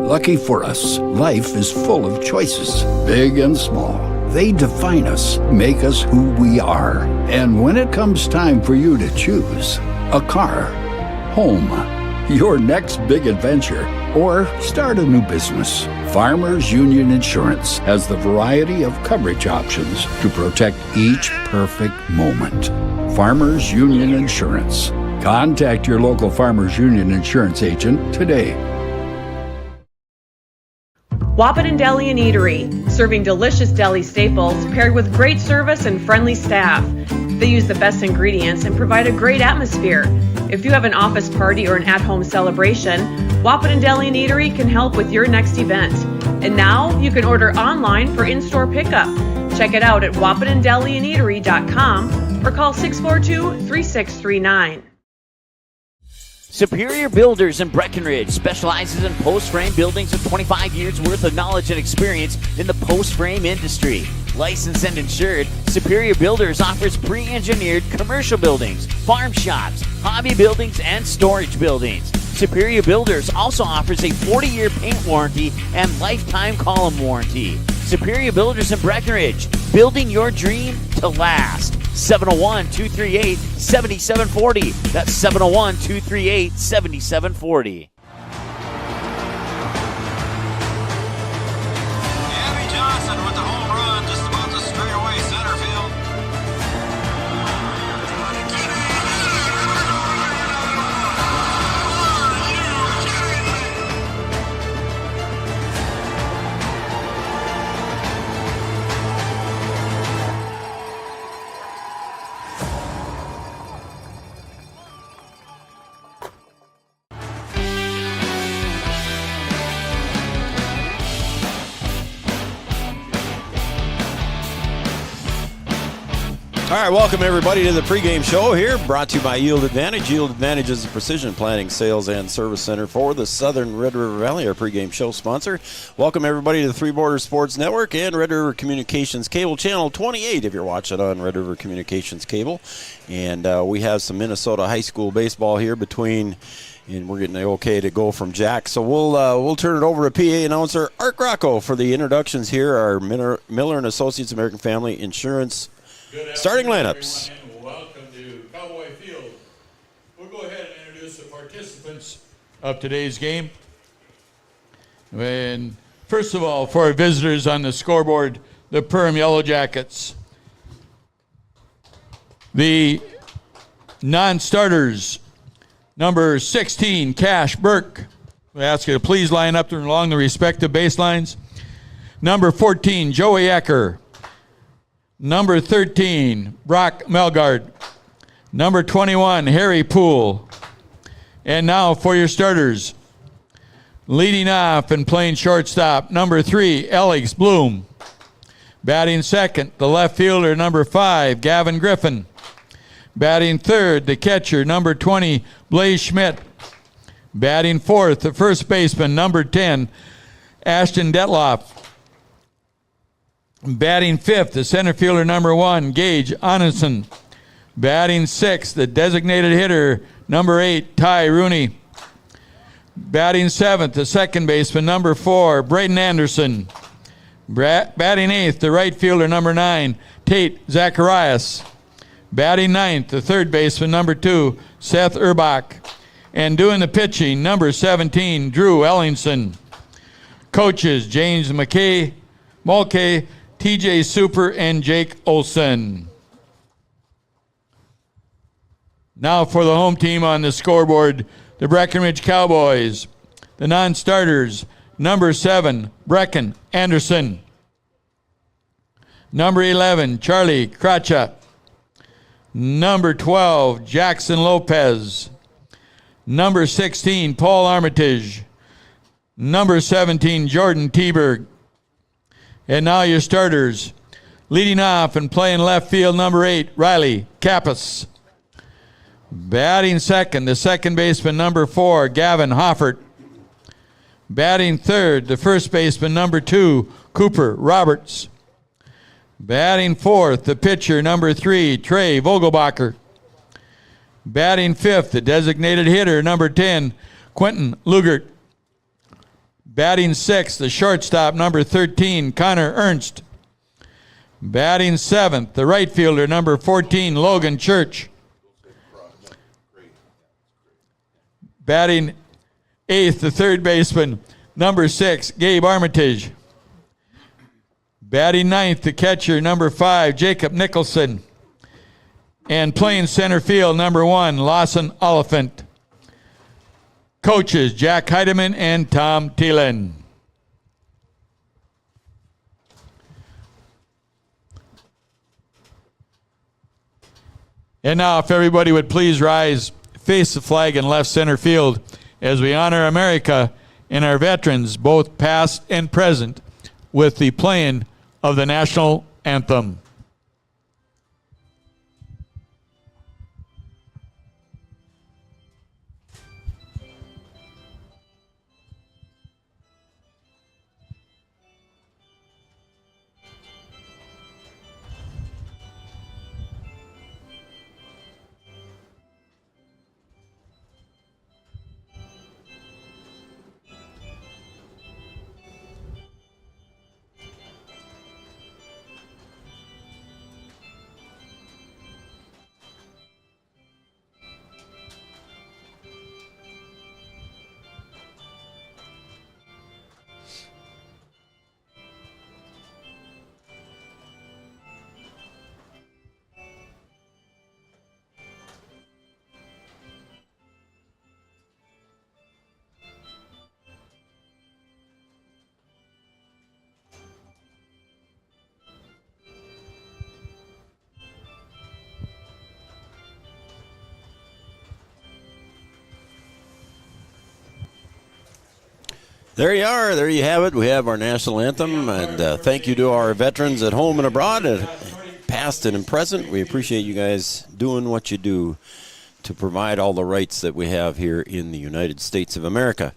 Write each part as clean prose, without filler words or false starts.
Lucky for us, life is full of choices, big and small. They define us, make us who we are. And when it comes time for you to choose, a car, home, your next big adventure, or start a new business, Farmers Union Insurance has the variety of coverage options to protect each perfect moment. Farmers Union Insurance. Contact your local Farmers Union Insurance agent today. Wahpeton Deli and Eatery, serving delicious deli staples paired with great service and friendly staff. They use the best ingredients and provide a great atmosphere. If you have an office party or an at-home celebration, Wahpeton Deli and Eatery can help with your next event. And now you can order online for in-store pickup. Check it out at wahpetondeliandeatery.com or call 642-3639. Superior Builders in Breckenridge specializes in post-frame buildings with 25 years worth of knowledge and experience in the post-frame industry. Licensed and insured, Superior Builders offers pre-engineered commercial buildings, farm shops, hobby buildings, and storage buildings. Superior Builders also offers a 40-year paint warranty and lifetime column warranty. Superior Builders in Breckenridge, building your dream to last. 701-238-7740. That's 701-238-7740. Abby Johnson with the home run just about to straightaway center field. All right, welcome everybody to the pregame show here, brought to you by Yield Advantage. Yield Advantage is a precision planning, sales, and service center for the Southern Red River Valley, our pregame show sponsor. Welcome everybody to the Three Borders Sports Network and Red River Communications Cable Channel 28 if you're watching on Red River Communications Cable. And we have some Minnesota high school baseball here between, and we're getting the okay to go from Jack. So we'll turn it over to PA announcer Art Grocco for the introductions here, our Miller and Associates American Family Insurance starting lineups. And welcome to Cowboy Field. We'll go ahead and introduce the participants of today's game. And first of all, for our visitors on the scoreboard, the Perham Yellow Jackets. The non-starters, number 16, Cash Burke. We ask you to please line up along the respective baselines. Number 14, Joey Ecker. Number 13, Brock Melgard. Number 21, Harry Poole. And now for your starters. Leading off and playing shortstop, number 3, Alex Bloom. Batting second, the left fielder, number 5, Gavin Griffin. Batting third, the catcher, number 20, Blaze Schmidt. Batting fourth, the first baseman, number 10, Ashton Detloff. Batting fifth, the center fielder, number 1, Gage Onenson. Batting sixth, the designated hitter, number 8, Ty Rooney. Batting seventh, the second baseman, number 4, Braden Anderson. Batting eighth, the right fielder, number 9, Tate Zacharias. Batting ninth, the third baseman, number 2, Seth Urbach. And doing the pitching, number 17, Drew Ellingson. Coaches, James Mulcahy, TJ Super, and Jake Olson. Now for the home team on the scoreboard, the Breckenridge Cowboys. The non-starters, number 7, Brecken Anderson. Number 11, Charlie Kracha. Number 12, Jackson Lopez. Number 16, Paul Armitage. Number 17, Jordan Teberg. And now your starters. Leading off and playing left field, number 8, Riley Kappas. Batting second, the second baseman, number 4, Gavin Hoffert. Batting third, the first baseman, number 2, Cooper Roberts. Batting fourth, the pitcher, number 3, Trey Vogelbacher. Batting fifth, the designated hitter, number 10, Quentin Lugert. Batting sixth, the shortstop, number 13, Connor Ernst. Batting seventh, the right fielder, number 14, Logan Church. Batting eighth, the third baseman, number 6, Gabe Armitage. Batting ninth, the catcher, number 5, Jacob Nicholson. And playing center field, number 1, Lawson Oliphant. Coaches, Jack Heidemann and Tom Thielen. And now, if everybody would please rise, face the flag in left center field as we honor America and our veterans, both past and present, with the playing of the national anthem. There you are. There you have it. We have our national anthem. And thank you to our veterans at home and abroad, past and present. We appreciate you guys doing what you do to provide all the rights that we have here in the United States of America.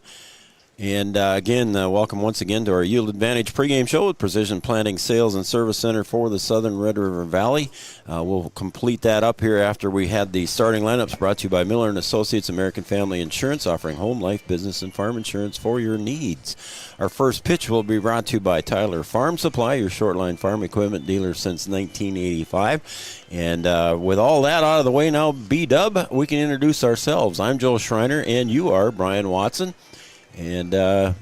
And again, welcome once again to our Yield Advantage pregame show with Precision Planting Sales and Service Center for the Southern Red River Valley. We'll complete that up here after we had the starting lineups brought to you by Miller & Associates American Family Insurance, offering home, life, business, and farm insurance for your needs. Our first pitch will be brought to you by Tyler Farm Supply, your short-line farm equipment dealer since 1985. And with all that out of the way now, B-Dub, we can introduce ourselves. I'm Joe Schreiner, and you are Brian Watson. And we're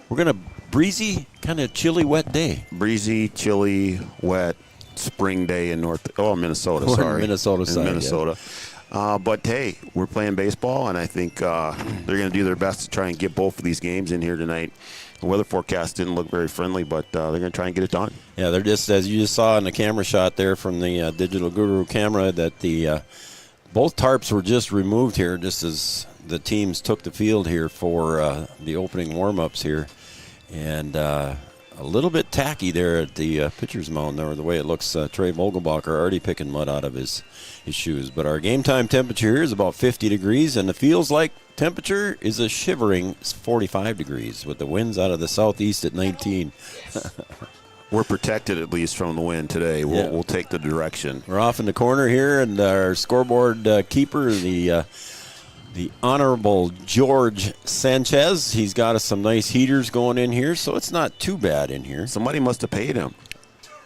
going to breezy, kind of chilly, wet day. Breezy, chilly, wet, spring day in Minnesota. We're Sorry, in Minnesota side, Minnesota. Yeah. But hey, we're playing baseball, and I think they're going to do their best to try and get both of these games in here tonight. The weather forecast didn't look very friendly, but they're going to try and get it done. Yeah, they're just, as you just saw in the camera shot there from the Digital Guru camera, that the both tarps were just removed here, just as the teams took the field here for the opening warm-ups here. And a little bit tacky there at the pitcher's mound there, the way it looks. Trey Vogelbacher already picking mud out of his shoes. But our game time temperature here is about 50 degrees, and the feels like temperature is a shivering 45 degrees with the winds out of the southeast at 19. We're protected at least from the wind today. We'll take the direction. We're off in the corner here, and our scoreboard keeper, the Honorable George Sanchez. He's got us some nice heaters going in here, so it's not too bad in here. Somebody must have paid him.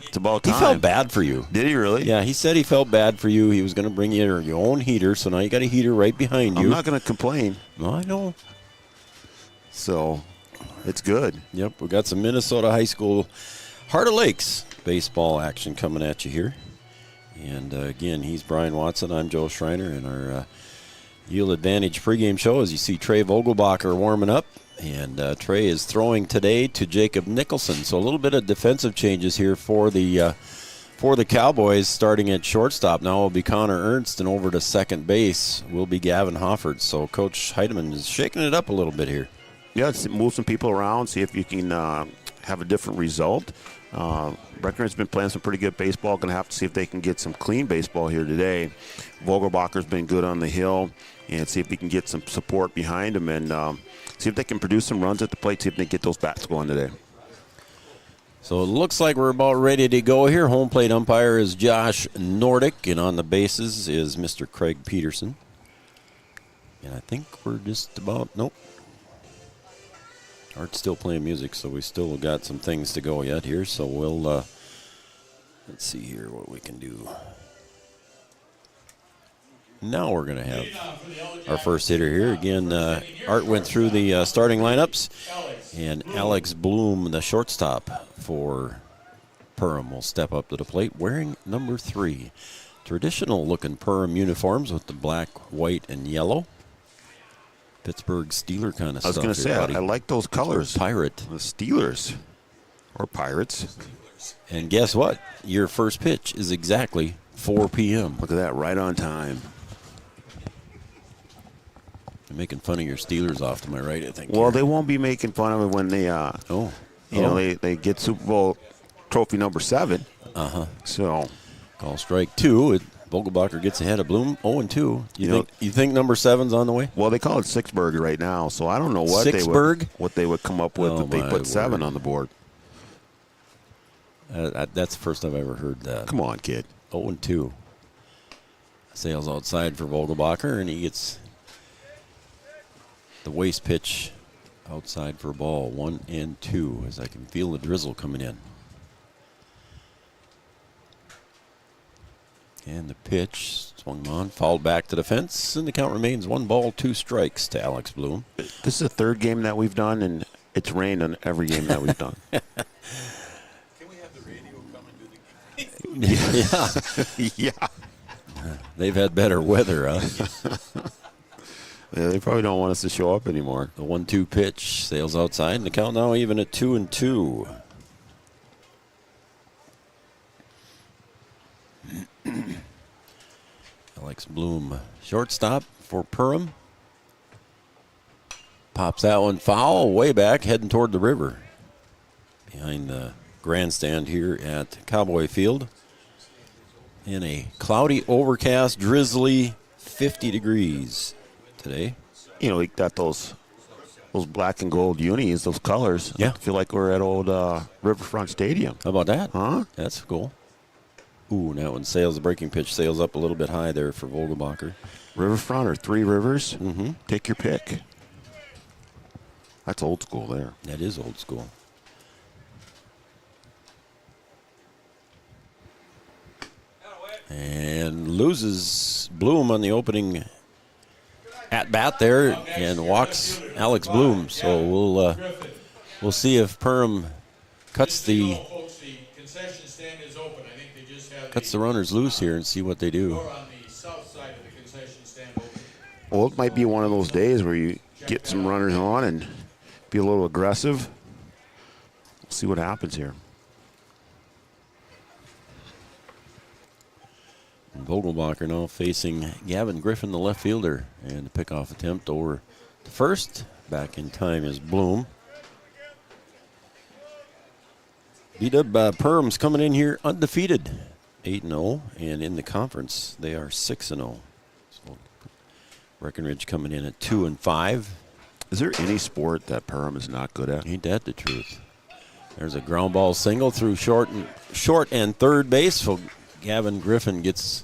It's about time. He felt bad for you. Did he really? Yeah, he said he felt bad for you. He was going to bring you your own heater, so now you got a heater right behind you. I'm not going to complain. No, I know. So, it's good. Yep, we got some Minnesota High School Heart of Lakes baseball action coming at you here. And again, he's Brian Watson. I'm Joe Schreiner, and our Yield Advantage pregame show, as you see Trey Vogelbacher warming up. And Trey is throwing today to Jacob Nicholson. So a little bit of defensive changes here for the Cowboys, starting at shortstop. Now will be Connor Ernst, and over to second base will be Gavin Hofford. So Coach Heidemann is shaking it up a little bit here. Yeah, let's move some people around, see if you can have a different result. Breckenridge's been playing some pretty good baseball. Going to have to see if they can get some clean baseball here today. Vogelbacher's been good on the hill, and see if we can get some support behind him, and see if they can produce some runs at the plate, see if they can get those bats going today. So it looks like we're about ready to go here. Home plate umpire is Josh Nordick, and on the bases is Mr. Craig Peterson. And I think we're just about, nope. Art's still playing music, so we still got some things to go yet here. So we'll, let's see here what we can do. Now we're going to have our first hitter here. Again, Art went through the starting lineups, and Alex Bloom, the shortstop for Perham, will step up to the plate wearing number 3. Traditional-looking Perham uniforms with the black, white, and yellow. Pittsburgh Steeler kind of stuff. I was going to say, I like those colors. Pirate. The Steelers. Or Pirates. And guess what? Your first pitch is exactly 4 p.m. Look at that, right on time. You're making fun of your Steelers off to my right, I think. Well, they won't be making fun of it when they, they get Super Bowl trophy number 7. So, call strike 2. Vogelbacher gets ahead of Bloom, 0-2. You think number 7's on the way? Well, they call it Sixburg right now, so I don't know what they would come up with if they put 7 on the board. That's the first I've ever heard that. Come on, kid. 0-2. Sails outside for Vogelbacher, and he gets the waist pitch outside for a ball. 1-2, as I can feel the drizzle coming in. And the pitch swung on, fouled back to the fence, and the count remains 1 ball, 2 strikes to Alex Bloom. This is the 3rd game that we've done, and it's rained on every game that we've done. Can we have the radio come and do the game? Yeah. They've had better weather, huh? Yeah, they probably don't want us to show up anymore. The 1-2 pitch sails outside, and the count now even at 2-2. Alex Bloom, shortstop for Perham. Pops that one foul, way back, heading toward the river. Behind the grandstand here at Cowboy Field. In a cloudy, overcast, drizzly 50 degrees today. You know, we got those black and gold unis, those colors. Yeah. I feel like we're at old Riverfront Stadium. How about that? Huh? That's cool. Ooh, that one sails, the breaking pitch sails up a little bit high there for Vogelbacher. Riverfront or Three Rivers. Mm-hmm. Take your pick. That's old school there. That is old school. And loses Bloom on the opening at-bat there and walks Alex Bloom. So we'll see if Perham cuts the runners loose here and see what they do. Well, it might be one of those days where you get some runners on and be a little aggressive. We'll see what happens here. And Vogelbacher now facing Gavin Griffin, the left fielder, and the pickoff attempt over to first. Back in time is Bloom. B-Dub Perham's coming in here undefeated, 8-0, and in the conference they are 6-0. So Breckenridge coming in at 2-5. Is there any sport that Perham is not good at? Ain't that the truth? There's a ground ball single through short and third base. So Gavin Griffin gets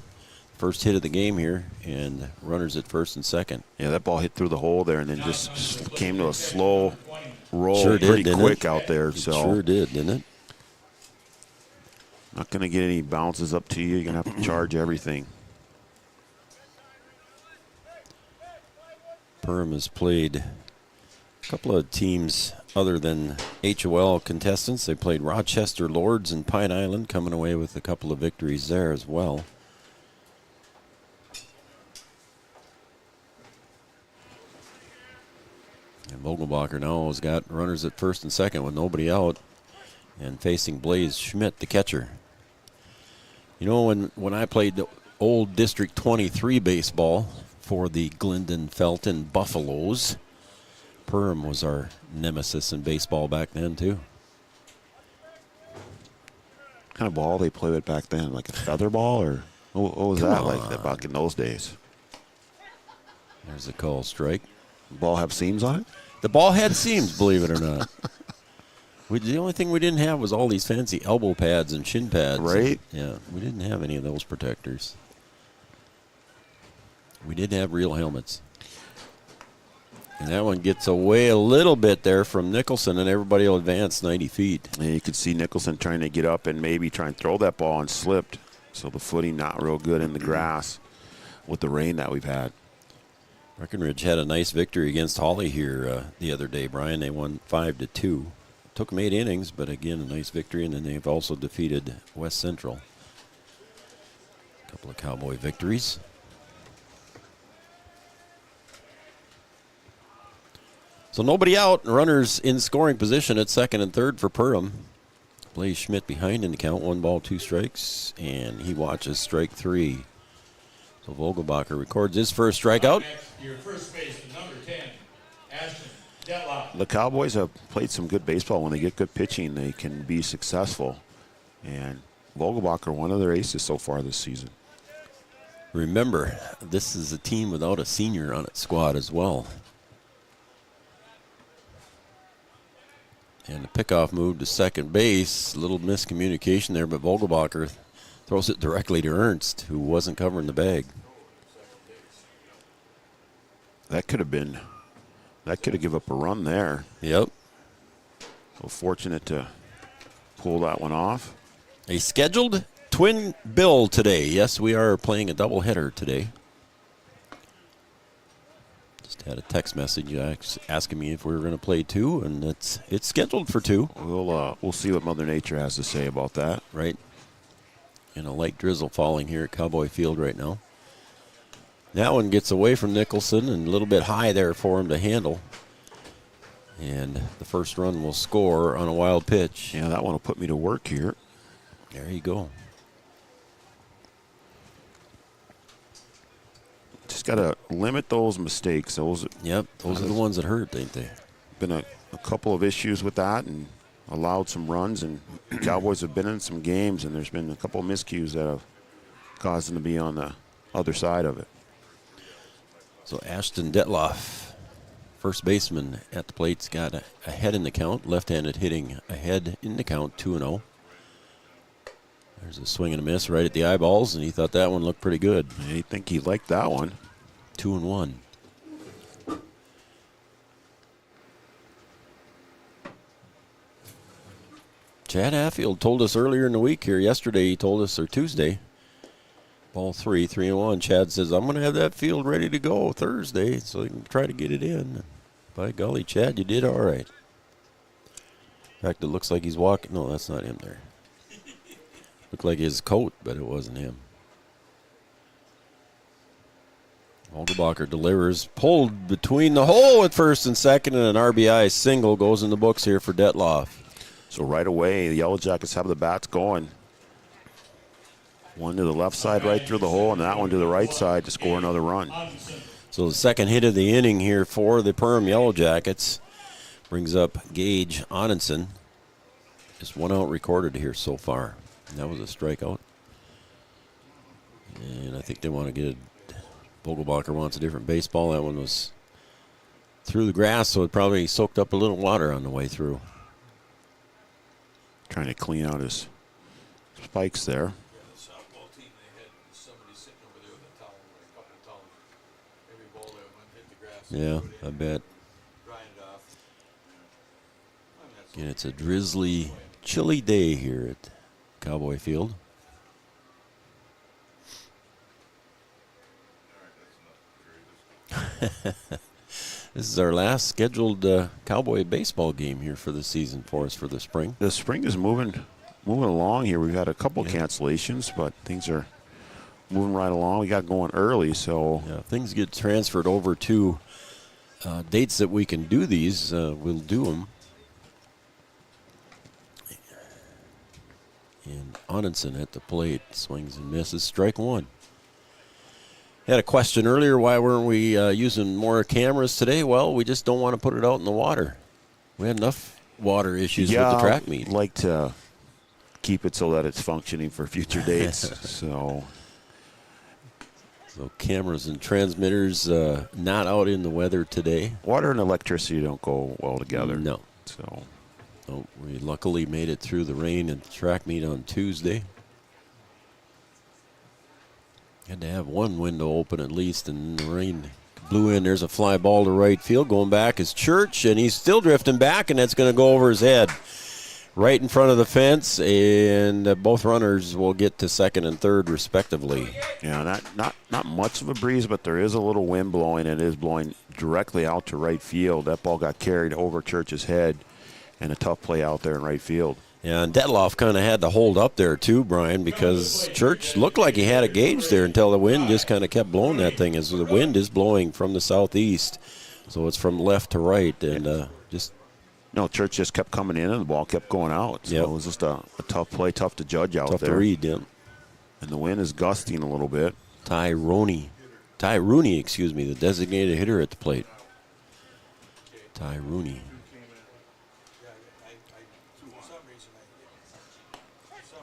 first hit of the game here, and runners at first and second. Yeah, that ball hit through the hole there and then just came to a slow roll. Sure did, pretty quick out there. It So sure did, didn't it? Not going to get any bounces up to you. You're going to have to charge everything. Perham has played a couple of teams other than HOL contestants. They played Rochester Lords and Pine Island, coming away with a couple of victories there as well. And Vogelbacher now has got runners at first and second with nobody out, and facing Blaze Schmidt, the catcher. You know, when I played the old District 23 baseball for the Glendon Felton Buffaloes, Perham was our nemesis in baseball back then, too. What kind of ball they play with back then? Like a feather ball? Or what was that like back in those days? There's a call strike. Ball have seams on it? The ball had seams, believe it or not. The only thing we didn't have was all these fancy elbow pads and shin pads. Right. Yeah, we didn't have any of those protectors. We did have real helmets. And that one gets away a little bit there from Nicholson, and everybody will advance 90 feet. And you could see Nicholson trying to get up and maybe try and throw that ball and slipped. So the footing not real good in the grass with the rain that we've had. Breckenridge had a nice victory against Hawley here the other day, Brian. They won 5-2. Took them 8 innings, but again, a nice victory. And then they've also defeated West Central. A couple of Cowboy victories. So nobody out. Runners in scoring position at second and third for Perham. Blaze Schmidt behind in the count. 1 ball, 2 strikes. And he watches strike 3. So Vogelbacher records his first strikeout. Your first baseman, number 10, Ashton Detloff. The Cowboys have played some good baseball. When they get good pitching, they can be successful. And Vogelbacher, one of their aces so far this season. Remember, this is a team without a senior on its squad as well. And the pickoff move to second base. A little miscommunication there, but Vogelbacher throws it directly to Ernst, who wasn't covering the bag. That could have given up a run there. Yep. So fortunate to pull that one off. A scheduled twin bill today. Yes, we are playing a doubleheader today. Just had a text message asking me if we were going to play 2, and it's scheduled for 2. We'll see what Mother Nature has to say about that. Right. And a light drizzle falling here at Cowboy Field right now. That one gets away from Nicholson and a little bit high there for him to handle. And the first run will score on a wild pitch. Yeah, that one will put me to work here. There you go. Just got to limit those mistakes. Those are the ones that hurt, ain't they? Been a couple of issues with that and allowed some runs. And the Cowboys have been in some games, and there's been a couple of miscues that have caused them to be on the other side of it. So Ashton Detloff, first baseman at the plate's got a head in the count. Left-handed hitting ahead in the count, 2-0. There's a swing and a miss right at the eyeballs, and he thought that one looked pretty good. I think he liked that one. 2-1. Chad Hatfield told us earlier in the week here, yesterday he told us, or Tuesday, ball 3-1. Chad says, I'm going to have that field ready to go Thursday so you can try to get it in. By golly, Chad, you did all right. In fact, it looks like he's walking. No, that's not him there. Looked like his coat, but it wasn't him. Vogelbacher delivers. Pulled between the hole at first and second, and an RBI single goes in the books here for Detloff. So right away, the Yellow Jackets have the bats going. One to the left side right through the hole, and that one to the right side to score another run. So the second hit of the inning here for the Perham Yellow Jackets brings up Gage Onenson. Just 1 out recorded here so far. And that was a strikeout. And I think they want to get it. Vogelbacher wants a different baseball. That one was through the grass, so it probably soaked up a little water on the way through. Trying to clean out his spikes there. Yeah, I bet. Again, it's a drizzly, chilly day here at Cowboy Field. This is our last scheduled Cowboy baseball game here for the season for us for the spring. The spring is moving along here. We've had a couple cancellations, but things are moving right along. We got going early, so yeah, things get transferred over to dates that we can do these. We'll do them. And Onenson at the plate swings and misses. Strike 1. Had a question earlier, why weren't we using more cameras today? Well, we just don't want to put it out in the water. We had enough water issues with the track meet. I'd like to keep it so that it's functioning for future dates. So cameras and transmitters not out in the weather today. Water and electricity don't go well together. No. So we luckily made it through the rain at the track meet on Tuesday. Had to have one window open at least, and the rain Blew in. There's a fly ball to right field. Going back is Church, and he's still drifting back, and that's going to go over his head. Right in front of the fence, and both runners will get to second and third, respectively. Yeah, not much of a breeze, but there is a little wind blowing, and it is blowing directly out to right field. That ball got carried over Church's head, and a tough play out there in right field. Yeah, and Detloff kind of had to hold up there too, Brian, because Church looked like he had a gauge there until the wind just kind of kept blowing that thing. As the wind is blowing from the southeast, so it's from left to right, and just. No, Church just kept coming in, and the ball kept going out. So Yep. it was just a tough play, tough to judge out there. Tough to read, yeah. And the wind is gusting a little bit. Ty Rooney, the designated hitter at the plate. Ty Rooney.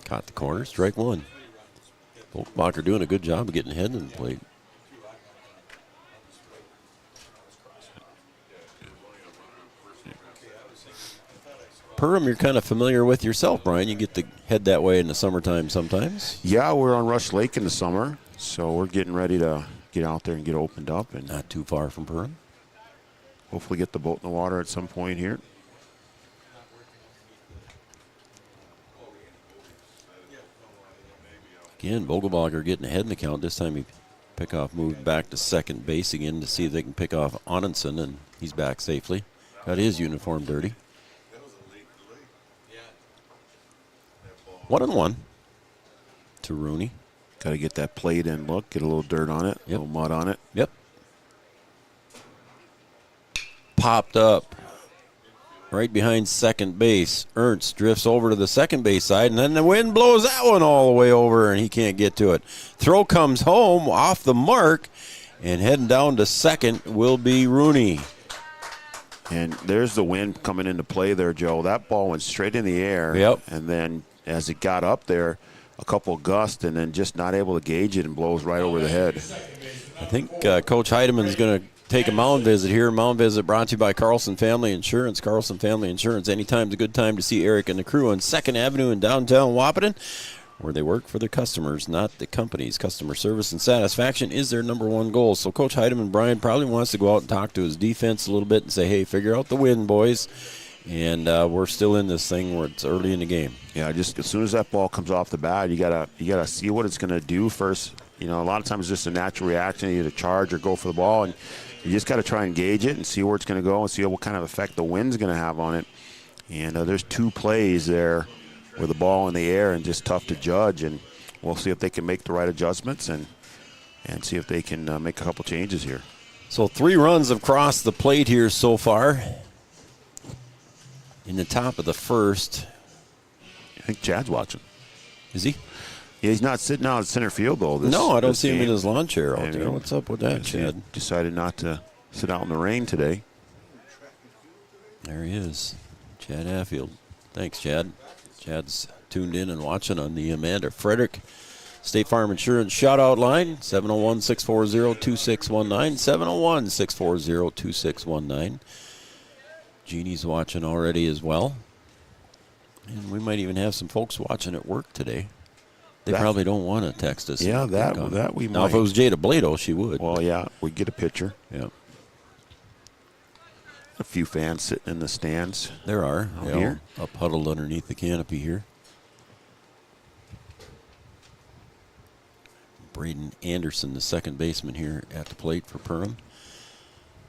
Caught the corner, strike one. Volkbacher doing a good job of getting ahead of the plate. Perham, you're kind of familiar with yourself, Brian. You get to head that way in the summertime sometimes. Yeah, we're on Rush Lake in the summer, so we're getting ready to get out there and get opened up. And Not too far from Perham. hopefully get the boat in the water at some point here. Again, Vogelbacher getting ahead in the count. This time he pickoff moved back to second base again to see if they can pick off Onenson, and he's back safely. Got his uniform dirty. 1-1 to Rooney. Got to get that plate in, look, get a little dirt on it, a little mud on it. Yep. Popped up right behind second base. Ernst drifts over to the second base side, and then the wind blows that one all the way over, and he can't get to it. Throw comes home off the mark, and heading down to second will be Rooney. And there's the wind coming into play there, Joe. That ball went straight in the air. Yep. And then as it got up there, a couple of gusts, and then just not able to gauge it and blows right over the head. I think Coach Heidemann is going to take a mound visit here. Mound visit brought to you by Carlson Family Insurance. Carlson Family Insurance. Anytime's a good time to see Eric and the crew on 2nd Avenue in downtown Wahpeton, where they work for their customers, not the companies. Customer service and satisfaction is their number one goal. So Coach Heidemann, Brian, probably wants to go out and talk to his defense a little bit and say, hey, figure out the win, boys. And we're still in this thing where it's early in the game. Yeah, just as soon as that ball comes off the bat, you gotta see what it's going to do first. You know, a lot of times it's just a natural reaction, either charge or go for the ball, and you just got to try and gauge it and see where it's going to go and see what kind of effect the wind's going to have on it. And there's two plays there with the ball in the air and just tough to judge, and we'll see if they can make the right adjustments and see if they can make a couple changes here. So 3 runs have crossed the plate here so far. In the top of the first. I think Chad's watching. Is he? Yeah, he's not sitting out at center field, though. No, I don't see him in game. his lawn chair out there. Yeah. What's up with that, Chad? He decided not to sit out in the rain today. There he is, Chad Affield. Thanks, Chad. Chad's tuned in and watching on the Amanda Frederick State Farm Insurance shout-out line, 701-640-2619, 701-640-2619. Jeannie's watching already as well. And we might even have some folks watching at work today. They probably don't want to text us. Yeah, that we now, might. if it was Jada Blado, she would. Well, yeah, we'd get a picture. Yeah. A few fans sitting in the stands. There are. Out here. Up huddled underneath the canopy here. Braden Anderson, the second baseman here at the plate for Perham.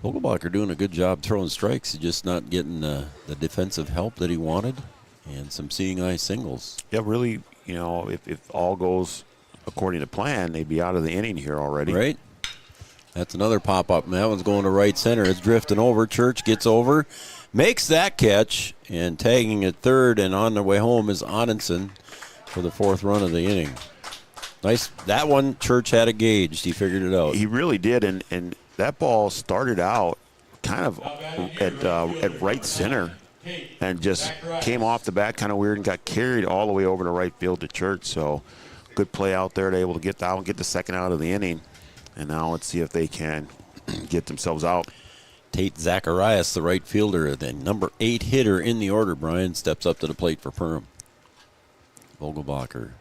Vogelbacher doing a good job throwing strikes, just not getting the defensive help that he wanted, and some seeing eye singles. Yeah, really, you know, if all goes according to plan, they'd be out of the inning here already. Right. That's another pop-up, and that one's going to right center. It's drifting over. Church gets over, makes that catch, and tagging at third, and on their way home is Onenson for the 4th run of the inning. Nice. That one, Church had it gauged. He figured it out. He really did, and that ball started out kind of at right center and just came off the bat kind of weird and got carried all the way over to right field to Church. So good play out there to able to get that one, get the second out of the inning. And now let's see if they can get themselves out. Tate Zacharias, the right fielder, the number 8 hitter in the order, Brian, steps up to the plate for Perham. Vogelbacher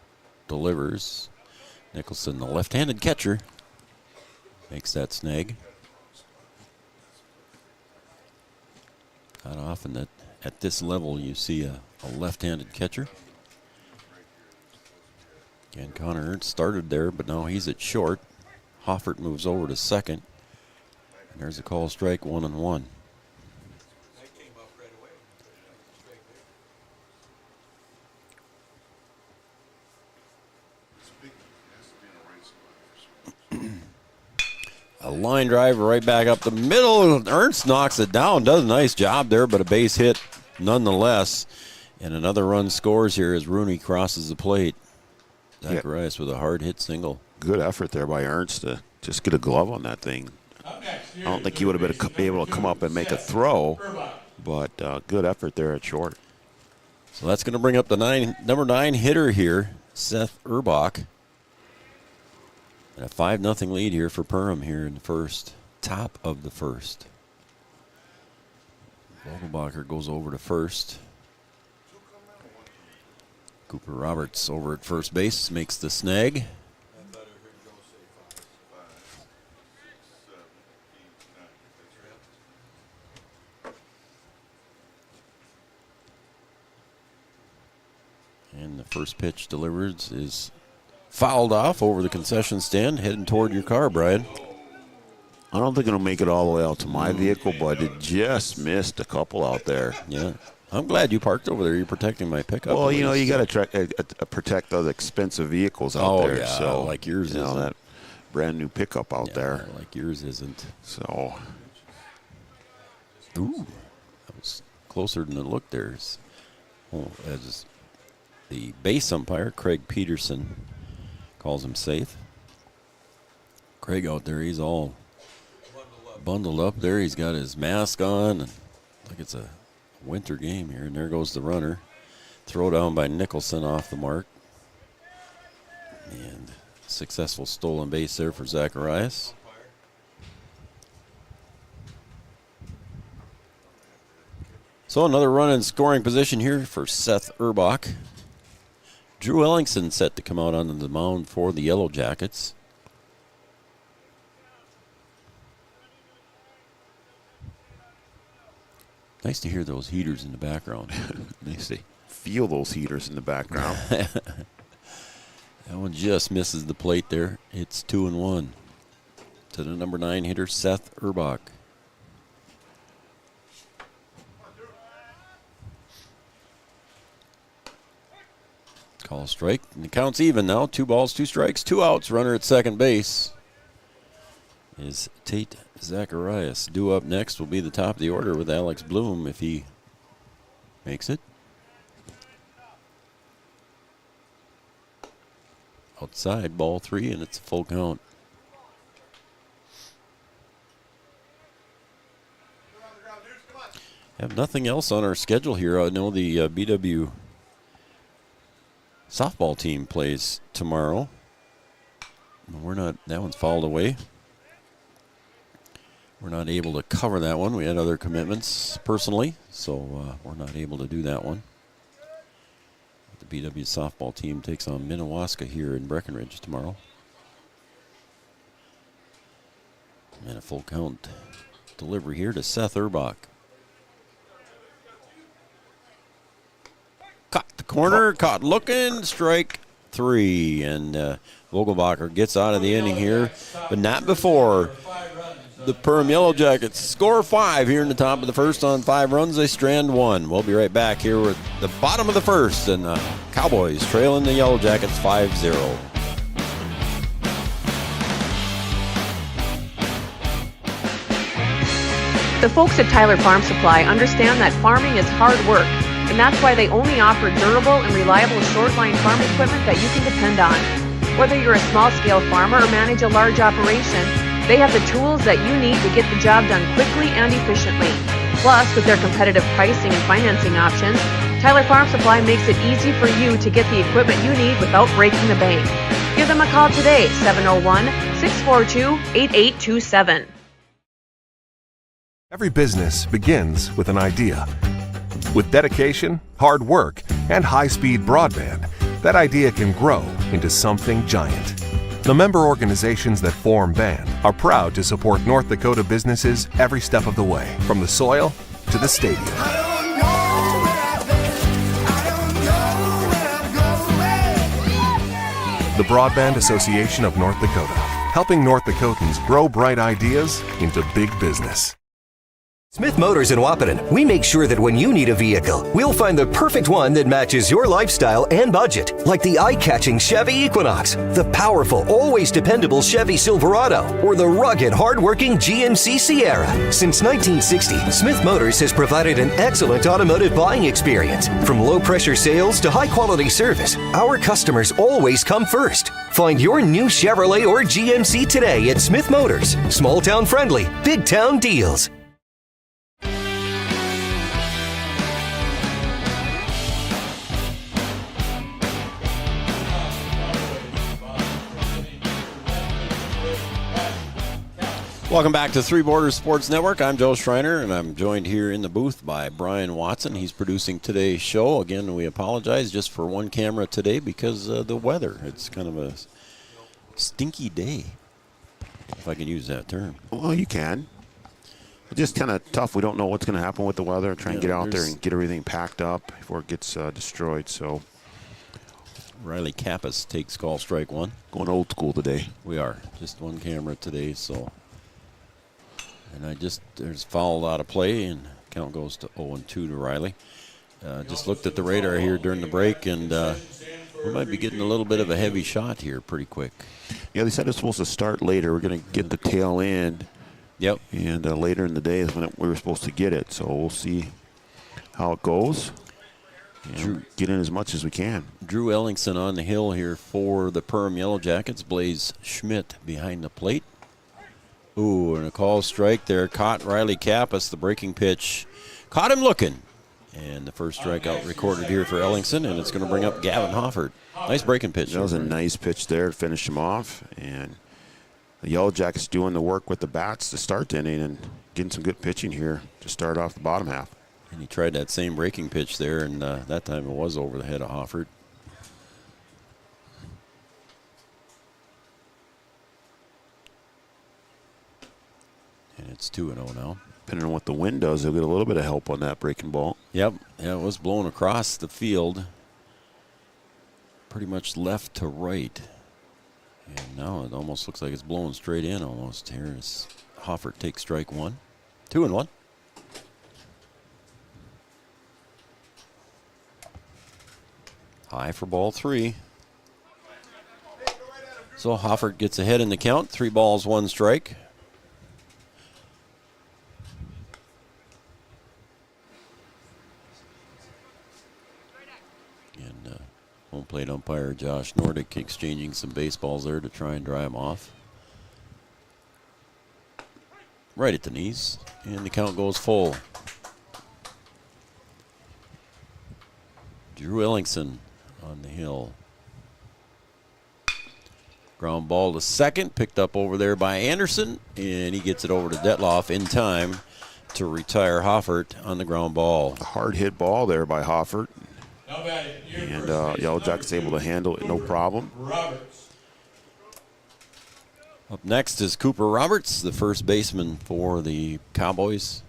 delivers. Nicholson, the left-handed catcher, makes that snag. Not often that at this level you see a left-handed catcher. And Connor Ernst started there, but now he's at short. Hoffert moves over to second. And there's a call strike, 1-1. A line drive right back up the middle. Ernst knocks it down. Does a nice job there, but a base hit nonetheless. And another run scores here as Rooney crosses the plate. Zacharias with a hard hit single. Good effort there by Ernst to just get a glove on that thing. I don't think he would have been able to come up and make a throw, but good effort there at short. So that's going to bring up the number 9 hitter here, Seth Urbach. And a 5-0 lead here for Perham here in the first, top of the first. Vogelbacher goes over to first. Cooper Roberts over at first base makes the snag. And the first pitch delivered is fouled off over the concession stand, heading toward your car, Brian. I don't think it'll make it all the way out to my vehicle, but it just missed a couple out there. Yeah. I'm glad you parked over there. You're protecting my pickup. Well, you know, you got to protect those expensive vehicles out there. Yeah, so, like yours you know, isn't. that brand new pickup out there. Like yours isn't. So. Ooh. That was closer than it looked there. As the base umpire, Craig Peterson, calls him safe. Craig out there, he's all bundled up there. He's got his mask on. And like it's a winter game here. And there goes the runner. Throw down by Nicholson off the mark. And successful stolen base there for Zacharias. So another run in scoring position here for Seth Urbach. Drew Ellingson set to come out onto the mound for the Yellow Jackets. Nice to hear those heaters in the background. Nice to feel those heaters in the background. That one just misses the plate there. It's 2-1 to the number 9 hitter, Seth Urbach. Call strike, and the count's even now. 2 balls, 2 strikes, 2 outs. Runner at second base is Tate Zacharias. Due up next will be the top of the order with Alex Bloom if he makes it. Outside, ball 3, and it's a full count. Have nothing else on our schedule here. I know the BW softball team plays tomorrow. That one's fouled away. We're not able to cover that one. We had other commitments personally, so we're not able to do that one. The BW softball team takes on Minnewaska here in Breckenridge tomorrow. And a full count delivery here to Seth Urbach. Caught the corner, caught looking, strike 3. And Vogelbacher gets out of the inning here, but not before the Perham Yellow Jackets score 5 here in the top of the first on 5 runs. They strand 1. We'll be right back here with the bottom of the first, and Cowboys trailing the Yellow Jackets 5-0. The folks at Tyler Farm Supply understand that farming is hard work, and that's why they only offer durable and reliable short-line farm equipment that you can depend on. Whether you're a small-scale farmer or manage a large operation, they have the tools that you need to get the job done quickly and efficiently. Plus, with their competitive pricing and financing options, Tyler Farm Supply makes it easy for you to get the equipment you need without breaking the bank. Give them a call today, 701-642-8827. Every business begins with an idea. With dedication, hard work, and high-speed broadband, that idea can grow into something giant. The member organizations that form BAN are proud to support North Dakota businesses every step of the way, from the soil to the stadium. The Broadband Association of North Dakota, helping North Dakotans grow bright ideas into big business. Smith Motors in Wahpeton, we make sure that when you need a vehicle, we'll find the perfect one that matches your lifestyle and budget. Like the eye-catching Chevy Equinox, the powerful, always dependable Chevy Silverado, or the rugged, hard-working GMC Sierra. Since 1960, Smith Motors has provided an excellent automotive buying experience. From low-pressure sales to high-quality service, our customers always come first. Find your new Chevrolet or GMC today at Smith Motors. Small-town friendly, big-town deals. Welcome back to Three Borders Sports Network. I'm Joe Schreiner, and I'm joined here in the booth by Brian Watson. He's producing today's show. Again, we apologize just for one camera today because of the weather. It's kind of a stinky day, if I can use that term. Well, you can. It's just kind of tough. We don't know what's going to happen with the weather. Try and get out there and get everything packed up before it gets destroyed. So Riley Kappas takes call strike one. Going old school today. We are. Just one camera today, so... And there's fouled out of play, and count goes to 0-2 to Riley. Just looked at the radar here during the break, and we might be getting a little bit of a heavy shot here pretty quick. Yeah, they said it's supposed to start later. We're going to get the tail end. Yep. And later in the day is when we were supposed to get it. So we'll see how it goes. Drew, get in as much as we can. Drew Ellingson on the hill here for the Perham Yellow Jackets. Blaze Schmidt behind the plate. Ooh, and a call strike there. Caught Riley Kappas, the breaking pitch. Caught him looking. And the first strikeout recorded here for Ellingson, and it's going to bring up Gavin Hoffert. Nice breaking pitch. That was a nice pitch there to finish him off. And the Yellow Jackets doing the work with the bats to start the inning and getting some good pitching here to start off the bottom half. And he tried that same breaking pitch there, and that time it was over the head of Hoffert. And it's 2-0 now. Depending on what the wind does, they'll get a little bit of help on that breaking ball. Yep. Yeah, it was blown across the field. Pretty much left to right. And now it almost looks like it's blowing straight in almost. Here is Hoffert takes strike one. 2-1. High for ball three. So Hoffert gets ahead in the count. 3 balls, 1 strike. And home plate umpire Josh Nordick exchanging some baseballs there to try and dry him off. Right at the knees, and the count goes full. Drew Ellingson on the hill. Ground ball to second, picked up over there by Anderson, and he gets it over to Detloff in time to retire Hoffert on the ground ball. A hard hit ball there by Hoffert. And Yellow Jackets able to handle it, no problem. Up next is Cooper Roberts, the first baseman for the Cowboys.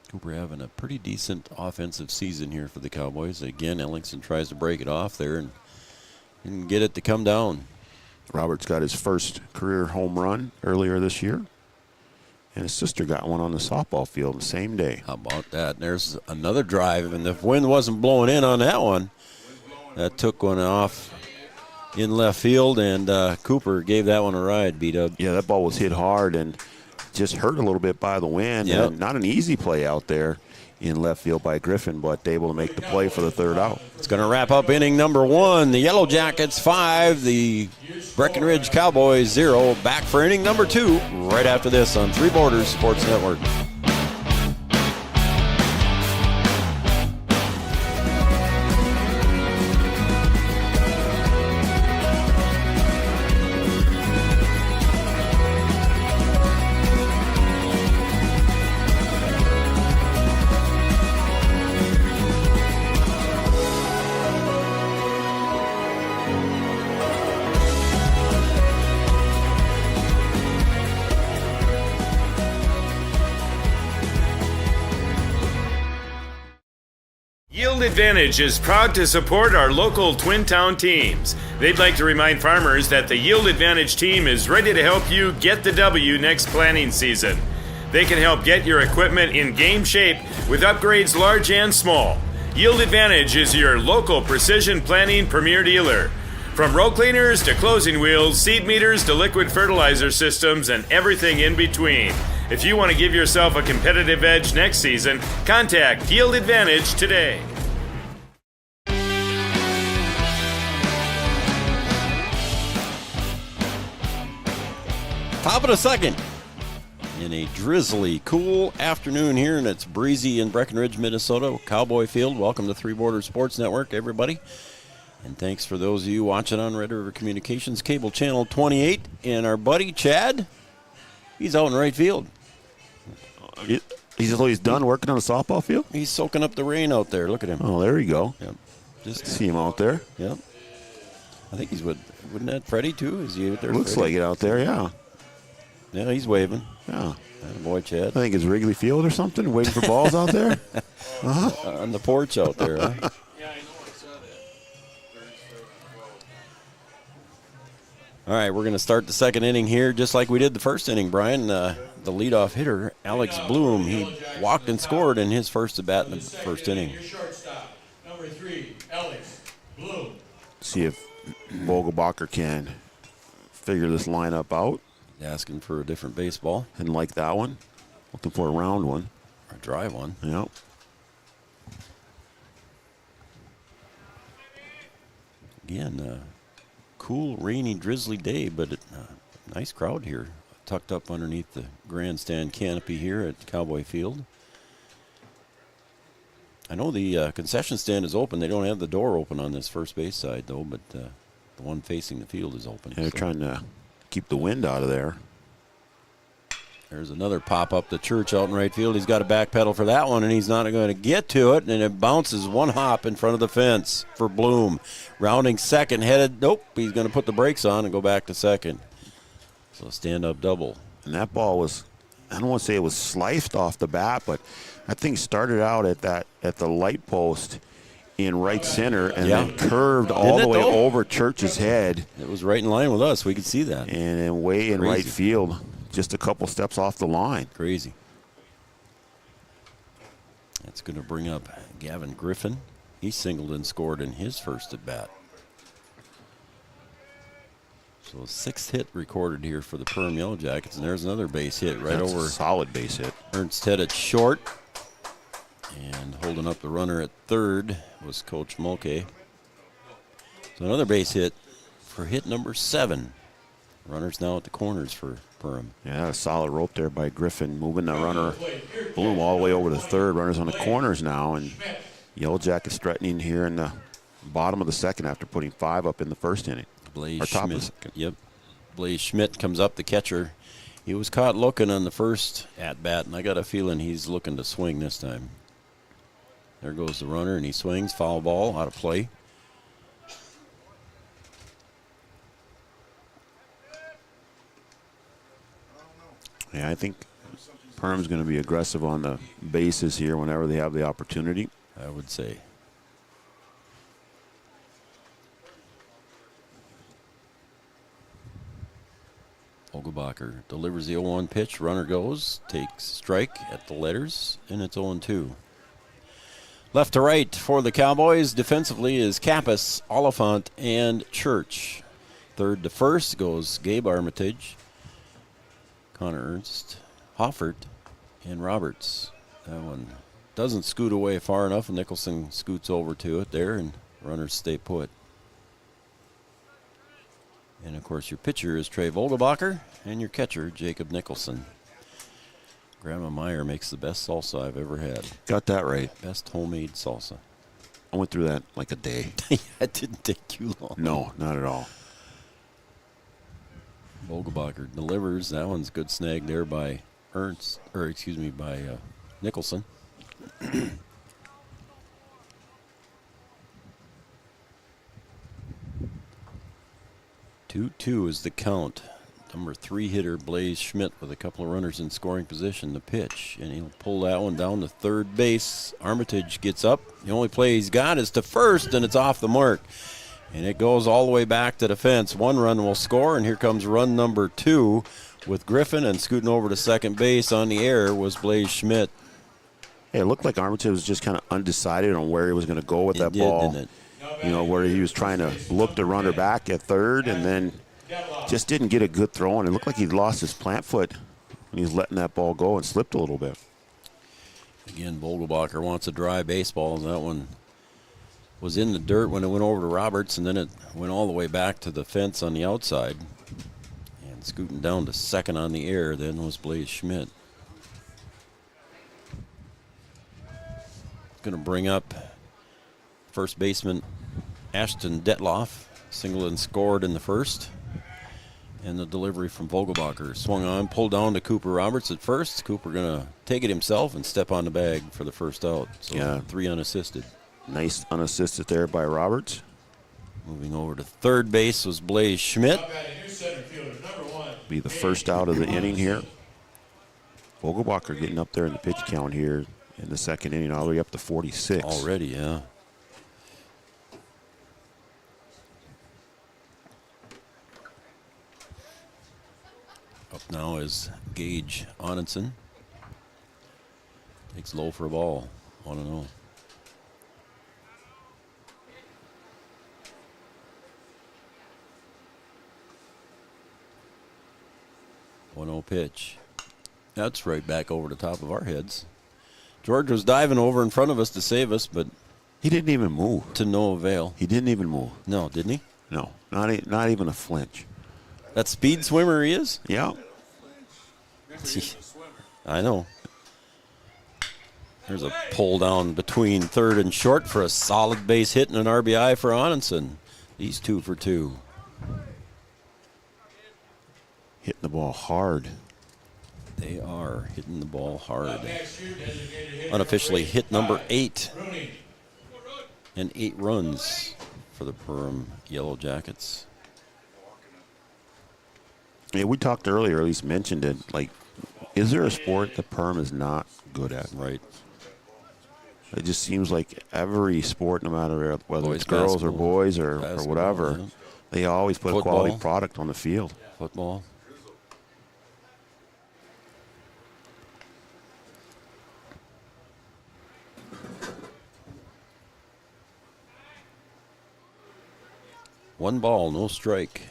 Cooper having a pretty decent offensive season here for the Cowboys. Again, Ellingson tries to break it off there and didn't get it to come down. Roberts got his first career home run earlier this year. And his sister got one on the softball field the same day. How about that? There's another drive, and the wind wasn't blowing in on that one. That took one off in left field, and Cooper gave that one a ride, B-Dub. Yeah, that ball was hit hard and just hurt a little bit by the wind. Yep. And not an easy play out there in left field by Griffin, but able to make the play for the third out. It's going to wrap up inning number 1. The Yellow Jackets 5, the Breckenridge Cowboys 0. Back for inning number 2 right after this on Three Borders Sports Network. Yield Advantage is proud to support our local Twin Town teams. They'd like to remind farmers that the Yield Advantage team is ready to help you get the W next planting season. They can help get your equipment in game shape with upgrades large and small. Yield Advantage is your local precision planting premier dealer. From row cleaners to closing wheels, seed meters to liquid fertilizer systems, and everything in between. If you want to give yourself a competitive edge next season, contact Yield Advantage today. Top of the second. In a drizzly, cool afternoon here, and it's breezy in Breckenridge, Minnesota, Cowboy Field. Welcome to Three Borders Sports Network, everybody. And thanks for those of you watching on Red River Communications, Cable Channel 28. And our buddy, Chad, he's out in right field. He's done working on the softball field? He's soaking up the rain out there. Look at him. Oh, there you go. Yep. Just see him out there. Yep. I think he's with, wouldn't that Freddie, too? Is he out there? Looks Freddie? like it out there, yeah. Yeah, he's waving. Yeah. Boy, Chad. I think it's Wrigley Field or something, waiting for balls out there. On the porch out there, huh? Yeah, I know. I saw that. All right, we're going to start the second inning here just like we did the first inning, Brian. The leadoff hitter, Alex Bloom, he walked and scored in his first at-bat in the first inning. Your shortstop, number 3, Alex Bloom. See if Vogelbacher can figure this lineup out. Asking for a different baseball. Didn't like that one. Looking for a round one. Or a dry one. Yep. Again, cool, rainy, drizzly day, but nice crowd here. Tucked up underneath the grandstand canopy here at Cowboy Field. I know the concession stand is open. They don't have the door open on this first base side, though, but the one facing the field is open. Yeah, they're trying to keep the wind out of there. There's another pop up the church out in right field. He's got to back pedal for that one, and he's not going to get to it, and it bounces one hop in front of the fence for Bloom. Rounding second, headed, nope, he's going to put the brakes on and go back to second. So stand-up double. And that ball was, I don't want to say it was sliced off the bat, but that thing started out at the light post in right center and then curved all the way over Church's head. It was right in line with us. We could see that. And then way in right field, just a couple steps off the line. Crazy. That's going to bring up Gavin Griffin. He singled and scored in his first at bat. So a 6th hit recorded here for the Perham Yellow Jackets, and there's another base hit right That's over. A solid base hit. Ernst headed short, and holding up the runner at third was Coach Mulcahy. So another base hit for hit number 7. Runners now at the corners for Perham. Yeah, a solid rope there by Griffin, moving the runner Bloom all the way over to third. Runners on the corners now, and Yellow Jackets threatening here in the bottom of the second after putting 5 up in the first inning. Blaze Schmidt. Yep. Blaze Schmidt comes up, the catcher. He was caught looking on the first at-bat, and I got a feeling he's looking to swing this time. There goes the runner, and he swings. Foul ball, out of play. Yeah, I think Perham's going to be aggressive on the bases here whenever they have the opportunity. I would say. Vogelbacher delivers the 0-1 pitch. Runner goes, takes strike at the letters, and it's 0-2. Left to right for the Cowboys defensively is Kappas, Oliphant, and Church. Third to first goes Gabe Armitage, Connor Ernst, Hoffert, and Roberts. That one doesn't scoot away far enough, and Nicholson scoots over to it there, and runners stay put. And, of course, your pitcher is Trey Vogelbacher, and your catcher, Jacob Nicholson. Grandma Meyer makes the best salsa I've ever had. Got that right. Best homemade salsa. I went through that like a day. That didn't take too long. No, not at all. Vogelbacher delivers. That one's good snag there by Nicholson. 2-2 is the count Number 3 hitter, Blaze Schmidt, with a couple of runners in scoring position. The pitch, and he'll pull that one down to third base. Armitage gets up. The only play he's got is to first, and it's off the mark. And it goes all the way back to the fence. 1 run will score, and here comes run number 2 with Griffin, and scooting over to second base on the air was Blaze Schmidt. Hey, it looked like Armitage was just kind of undecided on where he was going to go with that ball. Didn't it? You know, where he was trying to look the runner back at third, and then just didn't get a good throw. And it looked like he lost his plant foot when he was letting that ball go and slipped a little bit. Again, Vogelbacher wants a dry baseball, and that one was in the dirt when it went over to Roberts, and then it went all the way back to the fence on the outside. And scooting down to second on the air then was Blaze Schmidt. Going to bring up first baseman Ashton Detloff. Single and scored in the first. And the delivery from Vogelbacher swung on, pulled down to Cooper Roberts at first. Cooper going to take it himself and step on the bag for the first out. So 3 unassisted. Nice unassisted there by Roberts. Moving over to third base was Blaze Schmidt. Be the first out of the inning here. Vogelbacher getting up there in the pitch count here in the second inning, all the way up to 46. Already, yeah. Up now is Gage Onenson. Takes low for a ball. 1-0. Pitch. That's right back over the top of our heads. George was diving over in front of us to save us, but he didn't even move. To no avail. He didn't even move. No, didn't he? No, not even a flinch. That speed swimmer he is? Yeah. I know. There's a pull down between third and short for a solid base hit and an RBI for Onenson. He's 2 for 2. Hitting the ball hard. They are hitting the ball hard. Unofficially hit number 8. And 8 runs for the Perham Yellow Jackets. Yeah, we talked earlier, at least mentioned it. Like, is there a sport that Perham is not good at? Right. It just seems like every sport, no matter whether Boys it's girls or boys or whatever, yeah. they always put a quality product on the field. Football. One ball, no strike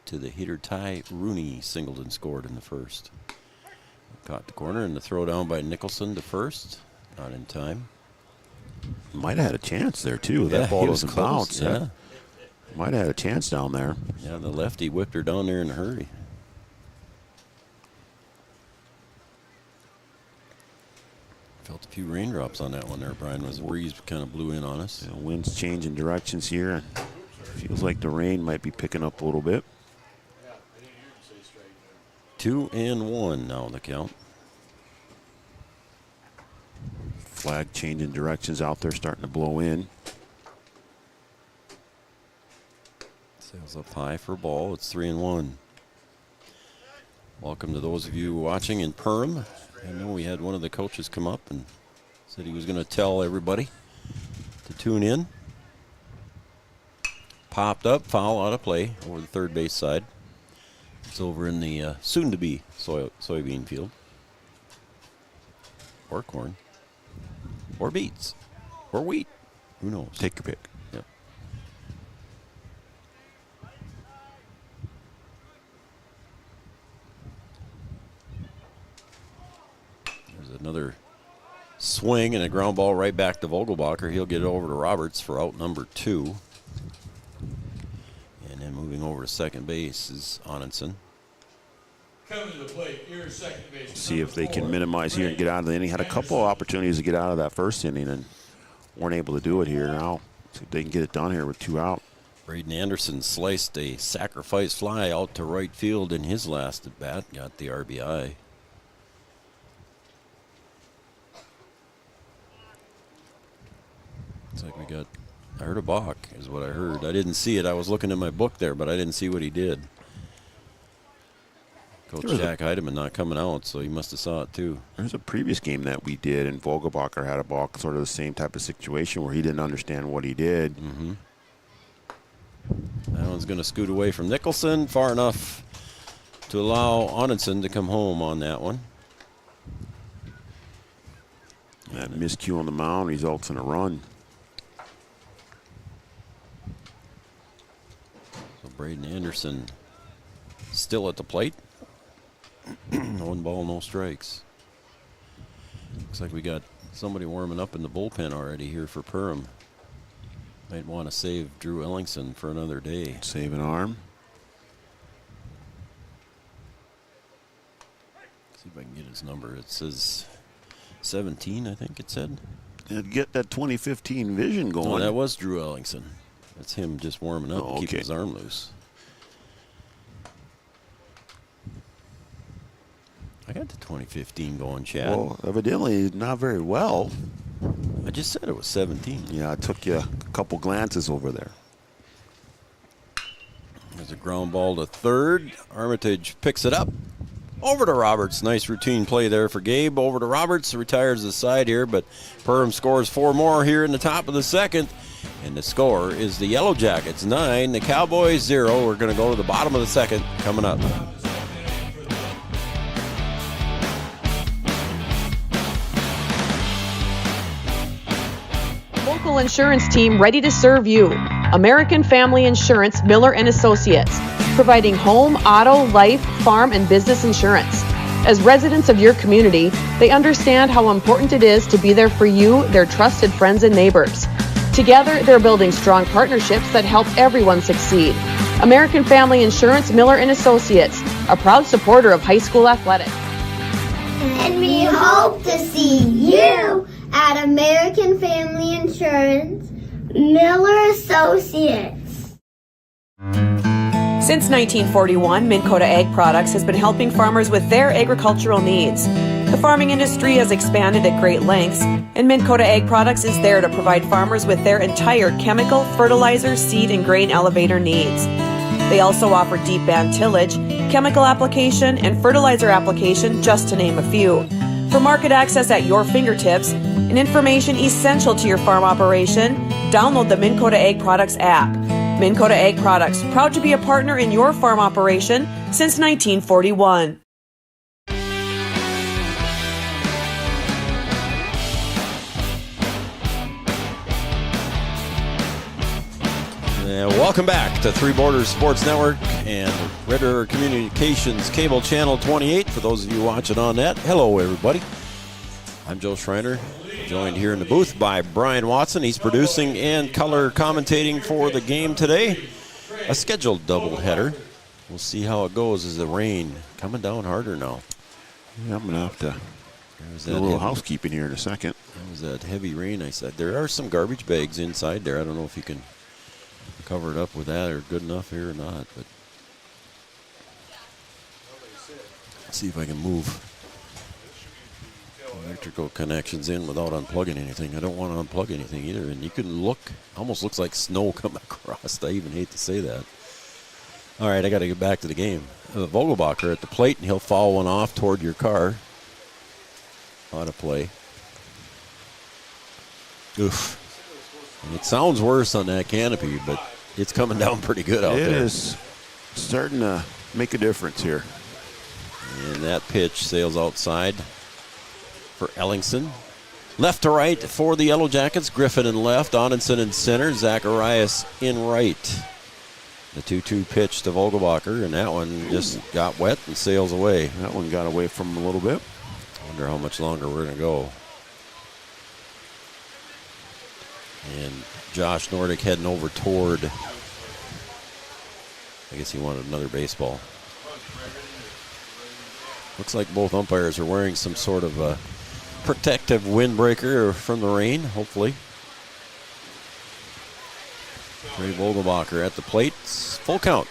to the hitter Ty Rooney. Singled and scored in the first. Caught the corner, and the throw down by Nicholson to first. Not in time. Might have had a chance there, too. Yeah, that ball was doesn't close, bounce. Yeah. Might have had a chance down there. Yeah, the lefty whipped her down there in a hurry. Felt a few raindrops on that one there, Brian. Was the breeze kind of blew in on us. The wind's changing directions here. Feels like the rain might be picking up a little bit. 2-1 now on the count. Flag changing directions out there, starting to blow in. Sails up high for a ball. It's 3-1. Welcome to those of you watching in Perham. I know we had one of the coaches come up and said he was going to tell everybody to tune in. Popped up, foul out of play over the third base side. It's over in the soon-to-be soybean field. Or corn. Or beets. Or wheat. Who knows? Take your pick. Yep. There's another swing and a ground ball right back to Vogelbacher. He'll get it over to Roberts for out number 2. And then moving over to second base is Onenson. Coming to the plate, your second base. See if they can minimize here and get out of the inning. Had a couple of opportunities to get out of that first inning and weren't able to do it here. Now, see if they can get it done here with 2 out. Braden Anderson sliced a sacrifice fly out to right field in his last at bat. Got the RBI. Looks like we got, I heard a balk is what I heard. I didn't see it. I was looking at my book there, but I didn't see what he did. Coach Jack Heidemann not coming out, so he must have saw it too. There's a previous game that we did, and Vogelbacher had a ball, sort of the same type of situation where he didn't understand what he did. Mm-hmm. That one's going to scoot away from Nicholson far enough to allow Onenson to come home on that one. That miscue on the mound results in a run. So Braden Anderson still at the plate. 1 ball, no strikes. Looks like we got somebody warming up in the bullpen already here for Perham. Might want to save Drew Ellingson for another day. Save an arm. See if I can get his number. It says 17, I think it said. And get that 2015 vision going. Oh, that was Drew Ellingson. That's him just warming up, okay. Keeping his arm loose. I got the 2015 going, Chad. Well, evidently not very well. I just said it was 17. Yeah, it took you a couple glances over there. There's a ground ball to third. Armitage picks it up. Over to Roberts. Nice routine play there for Gabe. Over to Roberts. Retires the side here, but Perham scores 4 more here in the top of the second. And the score is the Yellow Jackets 9, the Cowboys 0. We're going to go to the bottom of the second coming up. Local insurance team ready to serve you. American Family Insurance, Miller and Associates, providing home, auto, life, farm, and business insurance. As residents of your community, they understand how important it is to be there for you, their trusted friends and neighbors. Together, they're building strong partnerships that help everyone succeed. American Family Insurance, Miller and Associates, a proud supporter of high school athletics. And we hope to see you at American Family Insurance, Miller Associates. Since 1941, Minn Kota Ag Products has been helping farmers with their agricultural needs. The farming industry has expanded at great lengths, and Minn Kota Ag Products is there to provide farmers with their entire chemical, fertilizer, seed, and grain elevator needs. They also offer deep band tillage, chemical application, and fertilizer application, just to name a few. For market access at your fingertips and information essential to your farm operation, download the Minn Kota Ag Products app. Minn Kota Ag Products, proud to be a partner in your farm operation since 1941. Welcome back to Three Borders Sports Network and Red River Communications Cable Channel 28. For those of you watching on that, hello everybody. I'm Joe Schreiner, joined here in the booth by Brian Watson. He's producing and color commentating for the game today. A scheduled doubleheader. We'll see how it goes as the rain coming down harder now. Yeah, I'm going to have to do a little housekeeping here in a second. That was that heavy rain I said. There are some garbage bags inside there. I don't know if you can cover it up with that or good enough here or not, but let's see if I can move electrical connections in without unplugging anything. I don't want to unplug anything either, and you can look, almost looks like snow coming across. I even hate to say that. All right, I got to get back to the game. Vogelbacher at the plate, and he'll foul one off toward your car. Out of play. Oof. And it sounds worse on that canopy, but it's coming down pretty good out there. It is starting to make a difference here. And that pitch sails outside for Ellingson. Left to right for the Yellow Jackets. Griffin in left, Onenson in center, Zacharias in right. The 2-2 pitch to Vogelbacher, and that one just got wet and sails away. That one got away from him a little bit. I wonder how much longer we're going to go. And Josh Nordick heading over toward, I guess he wanted another baseball. Looks like both umpires are wearing some sort of a protective windbreaker from the rain, hopefully. Trey Vogelbacher at the plate. Full count.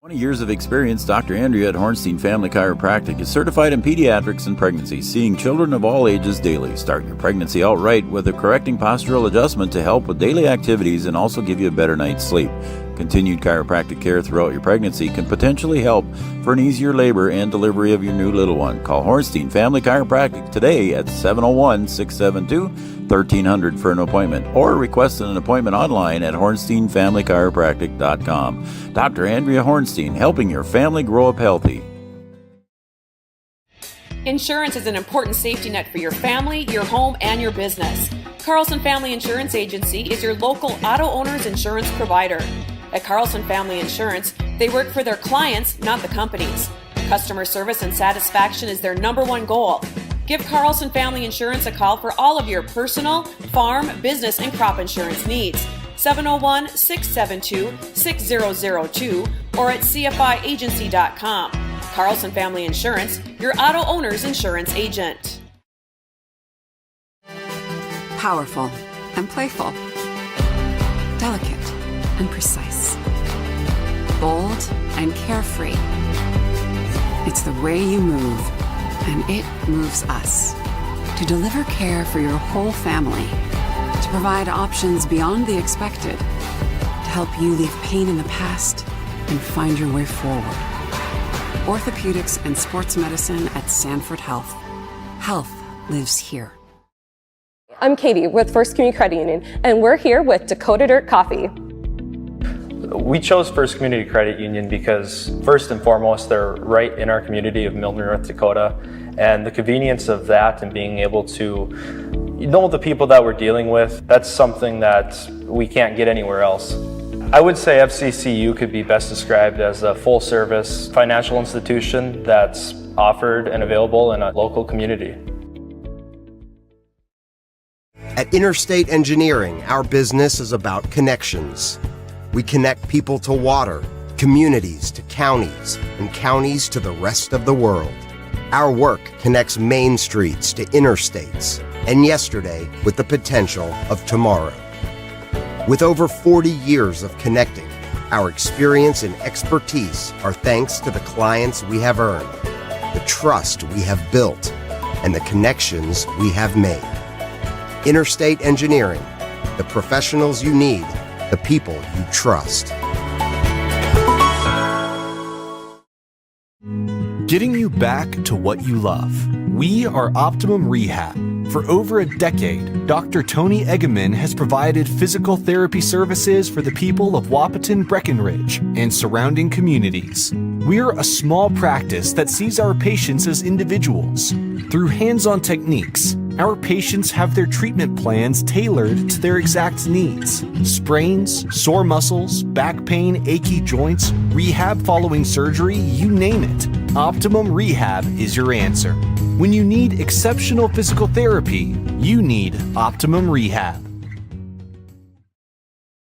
20 years of experience, Dr. Andrea at Hornstein Family Chiropractic is certified in pediatrics and pregnancy, seeing children of all ages daily. Start your pregnancy out right with a correcting postural adjustment to help with daily activities and also give you a better night's sleep. Continued chiropractic care throughout your pregnancy can potentially help for an easier labor and delivery of your new little one. Call Hornstein Family Chiropractic today at 701-672-1300 for an appointment, or request an appointment online at hornsteinfamilychiropractic.com. Dr. Andrea Hornstein, helping your family grow up healthy. Insurance is an important safety net for your family, your home, and your business. Carlson Family Insurance Agency is your local auto owner's insurance provider. At Carlson Family Insurance, they work for their clients, not the companies. Customer service and satisfaction is their number one goal. Give Carlson Family Insurance a call for all of your personal, farm, business, and crop insurance needs. 701-672-6002 or at cfiagency.com. Carlson Family Insurance, your auto owner's insurance agent. Powerful and playful. Delicate and precise. Bold and carefree. It's the way you move, and it moves us. To deliver care for your whole family. To provide options beyond the expected. To help you leave pain in the past and find your way forward. Orthopedics and sports medicine at Sanford Health. Health lives here. I'm Katie with First Community Credit Union, and we're here with Dakota Dirt Coffee. We chose First Community Credit Union because, first and foremost, they're right in our community of Milton, North Dakota, and the convenience of that and being able to know the people that we're dealing with, that's something that we can't get anywhere else. I would say FCCU could be best described as a full-service financial institution that's offered and available in a local community. At Interstate Engineering, our business is about connections. We connect people to water, communities to counties, and counties to the rest of the world. Our work connects main streets to interstates, and yesterday with the potential of tomorrow. With over 40 years of connecting, our experience and expertise are thanks to the clients we have earned, the trust we have built, and the connections we have made. Interstate Engineering, the professionals you need, the people you trust. Getting you back to what you love. We are Optimum Rehab. For over a decade, Dr. Tony Eggeman has provided physical therapy services for the people of Wahpeton, Breckenridge, and surrounding communities. We're a small practice that sees our patients as individuals. Through hands-on techniques, our patients have their treatment plans tailored to their exact needs. Sprains, sore muscles, back pain, achy joints, rehab following surgery, you name it. Optimum Rehab is your answer. When you need exceptional physical therapy, you need Optimum Rehab.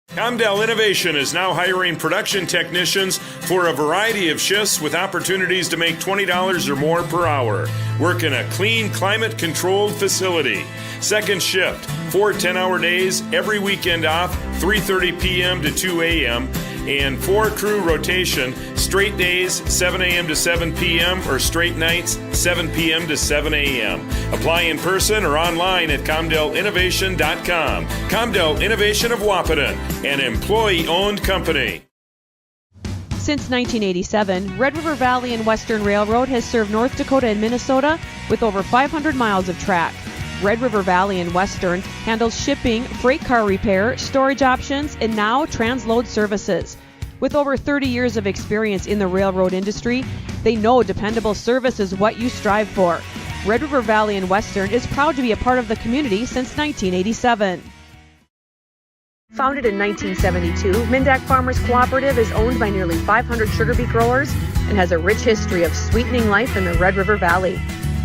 Comdell Innovation is now hiring production technicians for a variety of shifts with opportunities to make $20 or more per hour. Work in a clean, climate-controlled facility. Second shift, 4 10-hour days, every weekend off, 3:30 p.m. to 2 a.m., and 4 crew rotation, straight days, 7 a.m. to 7 p.m., or straight nights, 7 p.m. to 7 a.m. Apply in person or online at ComdellInnovation.com. Comdell Innovation of Wahpeton, an employee-owned company. Since 1987, Red River Valley and Western Railroad has served North Dakota and Minnesota with over 500 miles of track. Red River Valley and Western handles shipping, freight car repair, storage options, and now transload services. With over 30 years of experience in the railroad industry, they know dependable service is what you strive for. Red River Valley and Western is proud to be a part of the community since 1987. Founded in 1972, Mindak Farmers Cooperative is owned by nearly 500 sugar beet growers and has a rich history of sweetening life in the Red River Valley.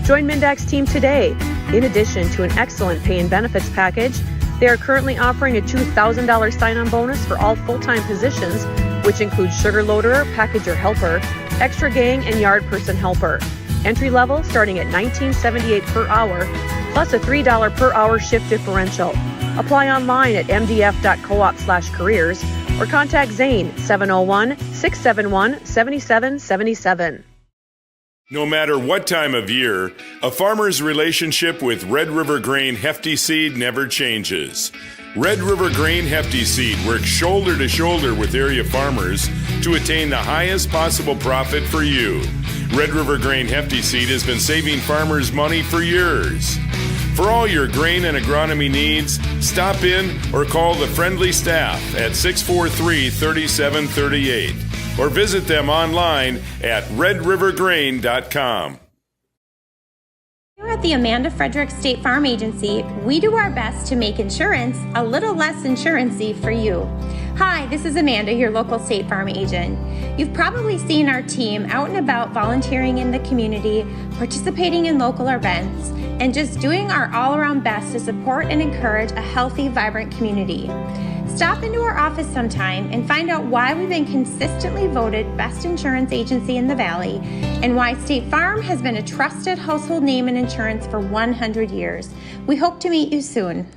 Join Mindak's team today. In addition to an excellent pay and benefits package, they are currently offering a $2,000 sign-on bonus for all full-time positions, which includes sugar loader, packager helper, extra gang, and yard person helper. Entry level starting at $19.78 per hour, plus a $3 per hour shift differential. Apply online at mdf.coop/careers or contact Zane 701-671-7777. No matter what time of year, a farmer's relationship with Red River Grain Hefty Seed never changes. Red River Grain Hefty Seed works shoulder to shoulder with area farmers to attain the highest possible profit for you. Red River Grain Hefty Seed has been saving farmers money for years. For all your grain and agronomy needs, stop in or call the friendly staff at 643-3738 or visit them online at redrivergrain.com. Here at the Amanda Frederick State Farm Agency, we do our best to make insurance a little less insurancy for you. Hi, this is Amanda, your local State Farm agent. You've probably seen our team out and about volunteering in the community, participating in local events, and just doing our all-around best to support and encourage a healthy, vibrant community. Stop into our office sometime and find out why we've been consistently voted best insurance agency in the Valley and why State Farm has been a trusted household name in insurance for 100 years. We hope to meet you soon.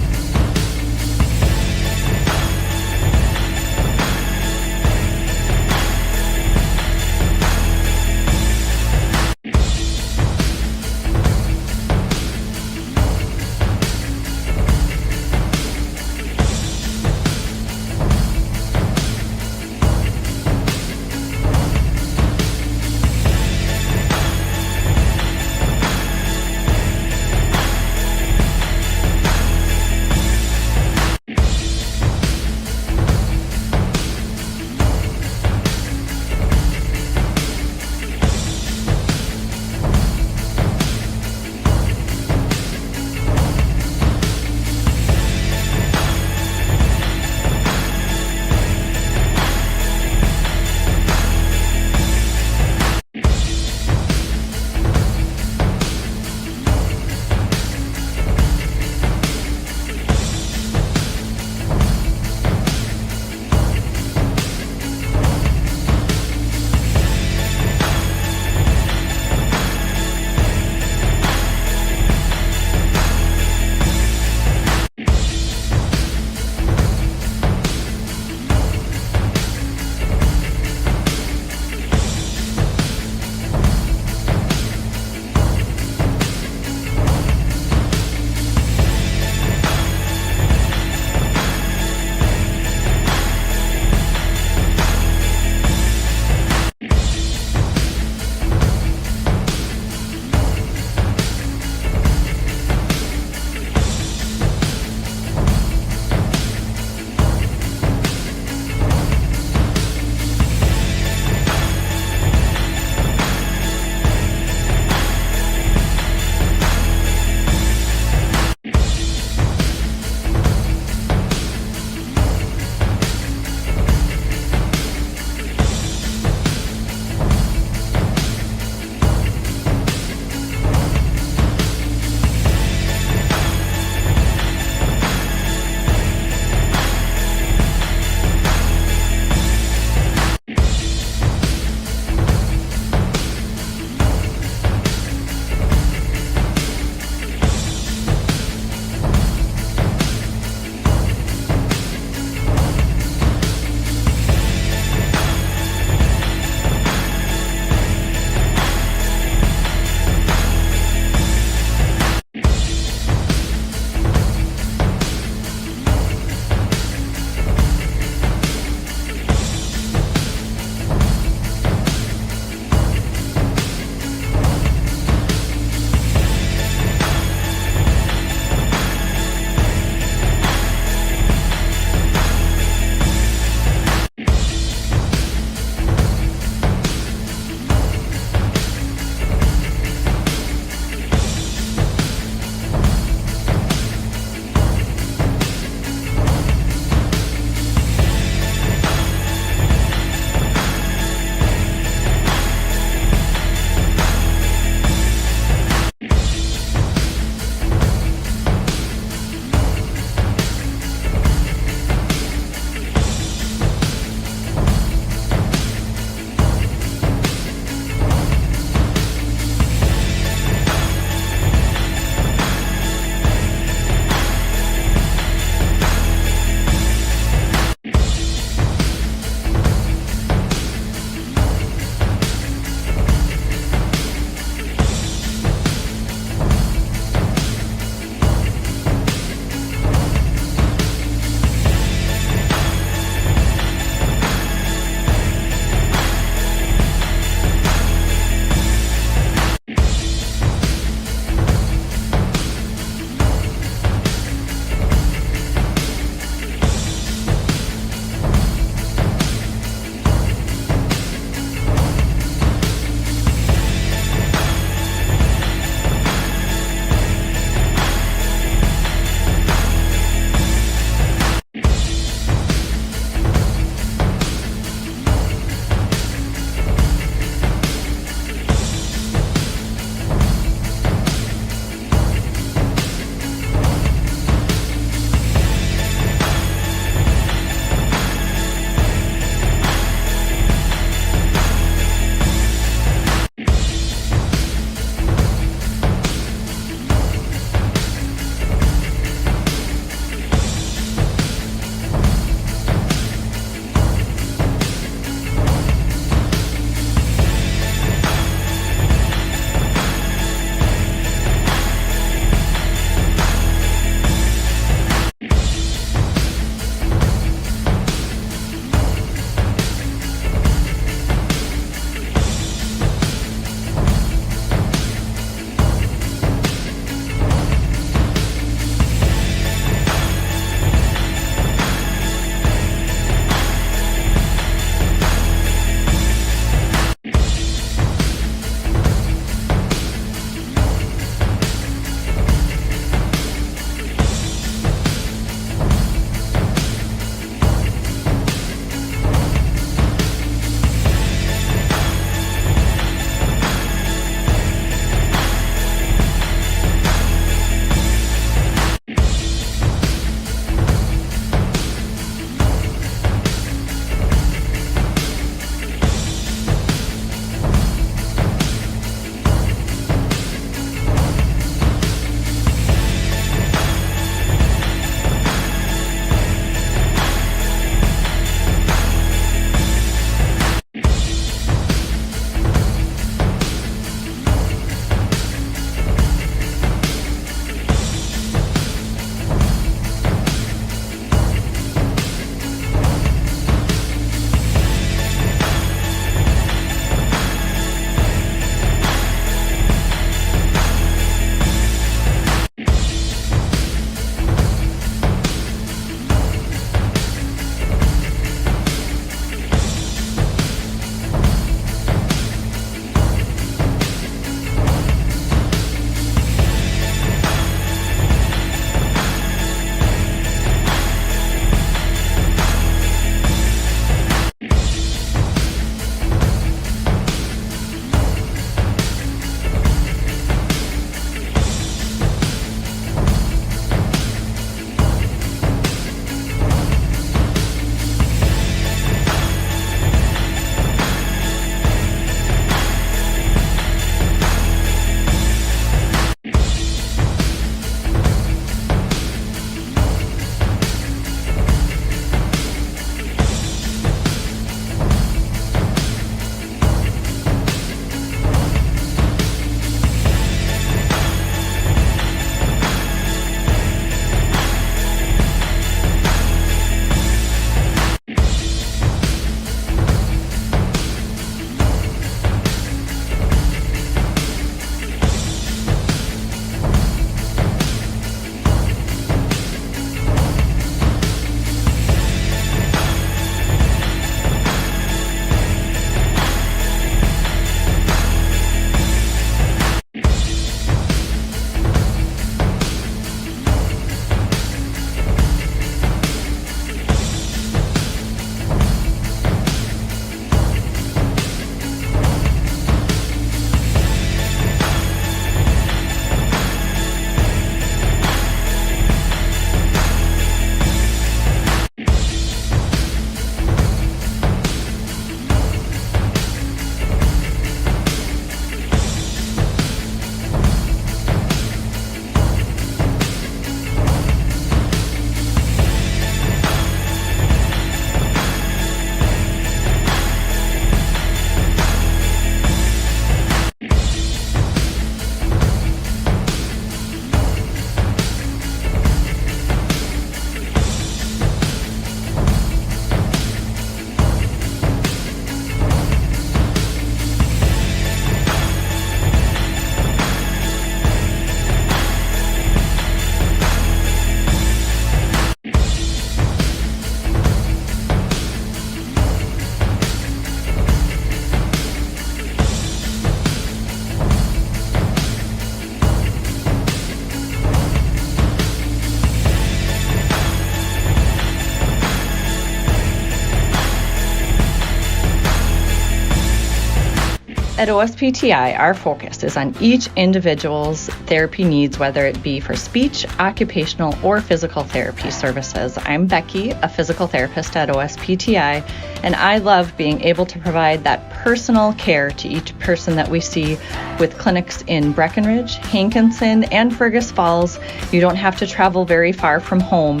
At OSPTI, our focus is on each individual's therapy needs, whether it be for speech, occupational, or physical therapy services. I'm Becky, a physical therapist at OSPTI, and I love being able to provide that personal care to each person that we see with clinics in Breckenridge, Hankinson, and Fergus Falls. You don't have to travel very far from home.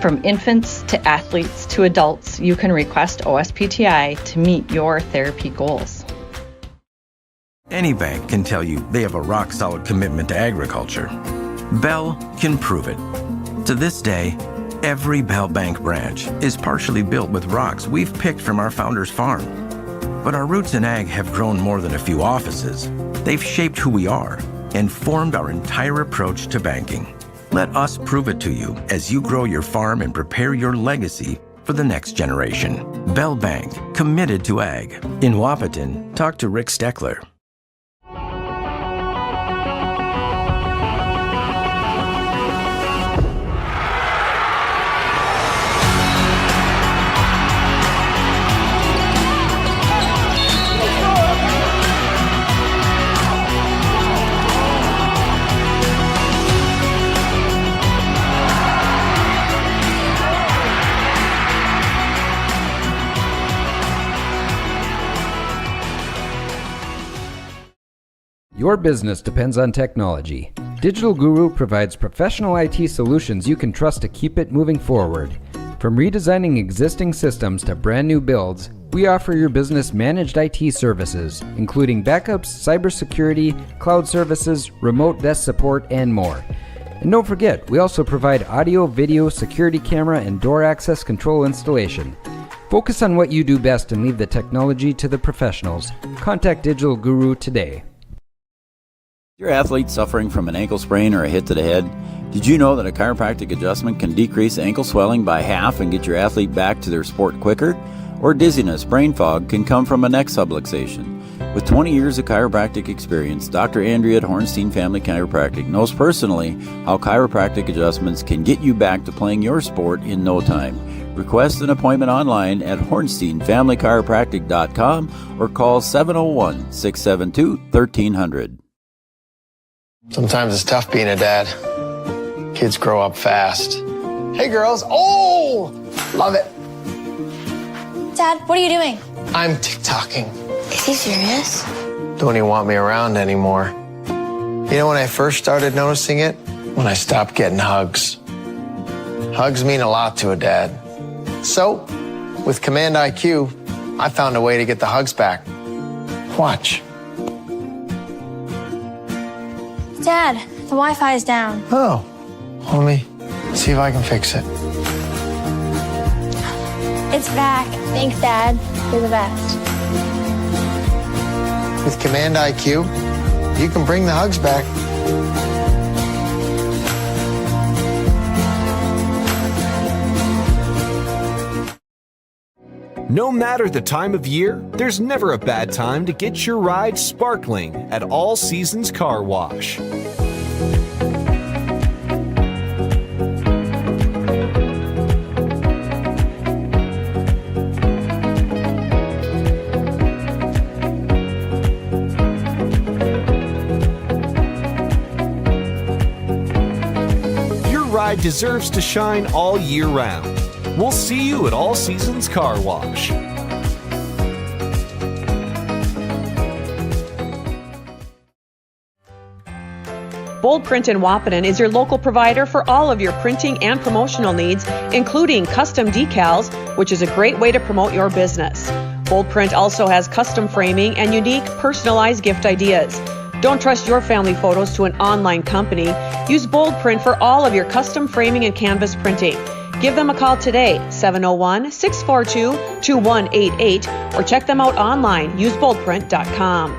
From infants to athletes to adults, you can request OSPTI to meet your therapy goals. Any bank can tell you they have a rock-solid commitment to agriculture. Bell can prove it. To this day, every Bell Bank branch is partially built with rocks we've picked from our founder's farm. But our roots in ag have grown more than a few offices. They've shaped who we are and formed our entire approach to banking. Let us prove it to you as you grow your farm and prepare your legacy for the next generation. Bell Bank, committed to ag. In Wahpeton, talk to Rick Steckler. Your business depends on technology. Digital Guru provides professional IT solutions you can trust to keep it moving forward. From redesigning existing systems to brand new builds, we offer your business managed IT services, including backups, cybersecurity, cloud services, remote desk support, and more. And don't forget, we also provide audio, video, security camera, and door access control installation. Focus on what you do best and leave the technology to the professionals. Contact Digital Guru today. Your athlete suffering from an ankle sprain or a hit to the head? Did you know that a chiropractic adjustment can decrease ankle swelling by half and get your athlete back to their sport quicker? Or dizziness, brain fog can come from a neck subluxation. With 20 years of chiropractic experience, Dr. Andrea at Hornstein Family Chiropractic knows personally how chiropractic adjustments can get you back to playing your sport in no time. Request an appointment online at hornsteinfamilychiropractic.com or call 701-672-1300. Sometimes it's tough being a dad. Kids grow up fast. Hey girls, oh, love it. Dad, what are you doing? I'm TikToking. Is he serious? Don't even want me around anymore. You know when I first started noticing it? When I stopped getting hugs. Hugs mean a lot to a dad. So, with Command IQ, I found a way to get the hugs back. Watch. Dad, the Wi-Fi is down. Oh, let me see if I can fix it. It's back. Thanks, Dad. You're the best. With Command IQ, you can bring the hugs back. No matter the time of year, there's never a bad time to get your ride sparkling at All Seasons Car Wash. Your ride deserves to shine all year round. We'll see you at All Seasons Car Wash. Bold Print in Wahpeton is your local provider for all of your printing and promotional needs, including custom decals, which is a great way to promote your business. Bold Print also has custom framing and unique personalized gift ideas. Don't trust your family photos to an online company. Use Bold Print for all of your custom framing and canvas printing. Give them a call today, 701-642-2188, or check them out online, useboldprint.com.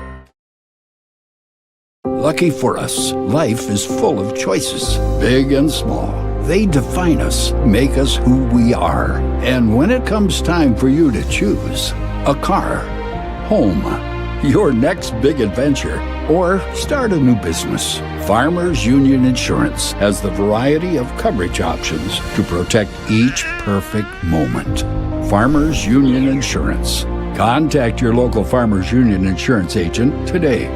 Lucky for us, life is full of choices, big and small. They define us, make us who we are. And when it comes time for you to choose, a car, home, your next big adventure, or start a new business, Farmers Union Insurance has the variety of coverage options to protect each perfect moment. Farmers Union Insurance. Contact your local Farmers Union insurance agent today.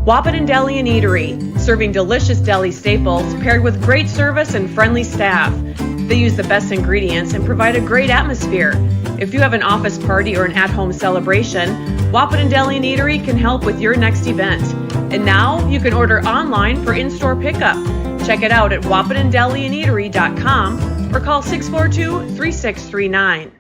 Wahpeton Deli and Eatery, serving delicious deli staples paired with great service and friendly staff. They use the best ingredients and provide a great atmosphere. If you have an office party or an at-home celebration, Wahpeton Deli and Eatery can help with your next event. And now you can order online for in-store pickup. Check it out at wahpetondeliandeatery.com or call 642-3639.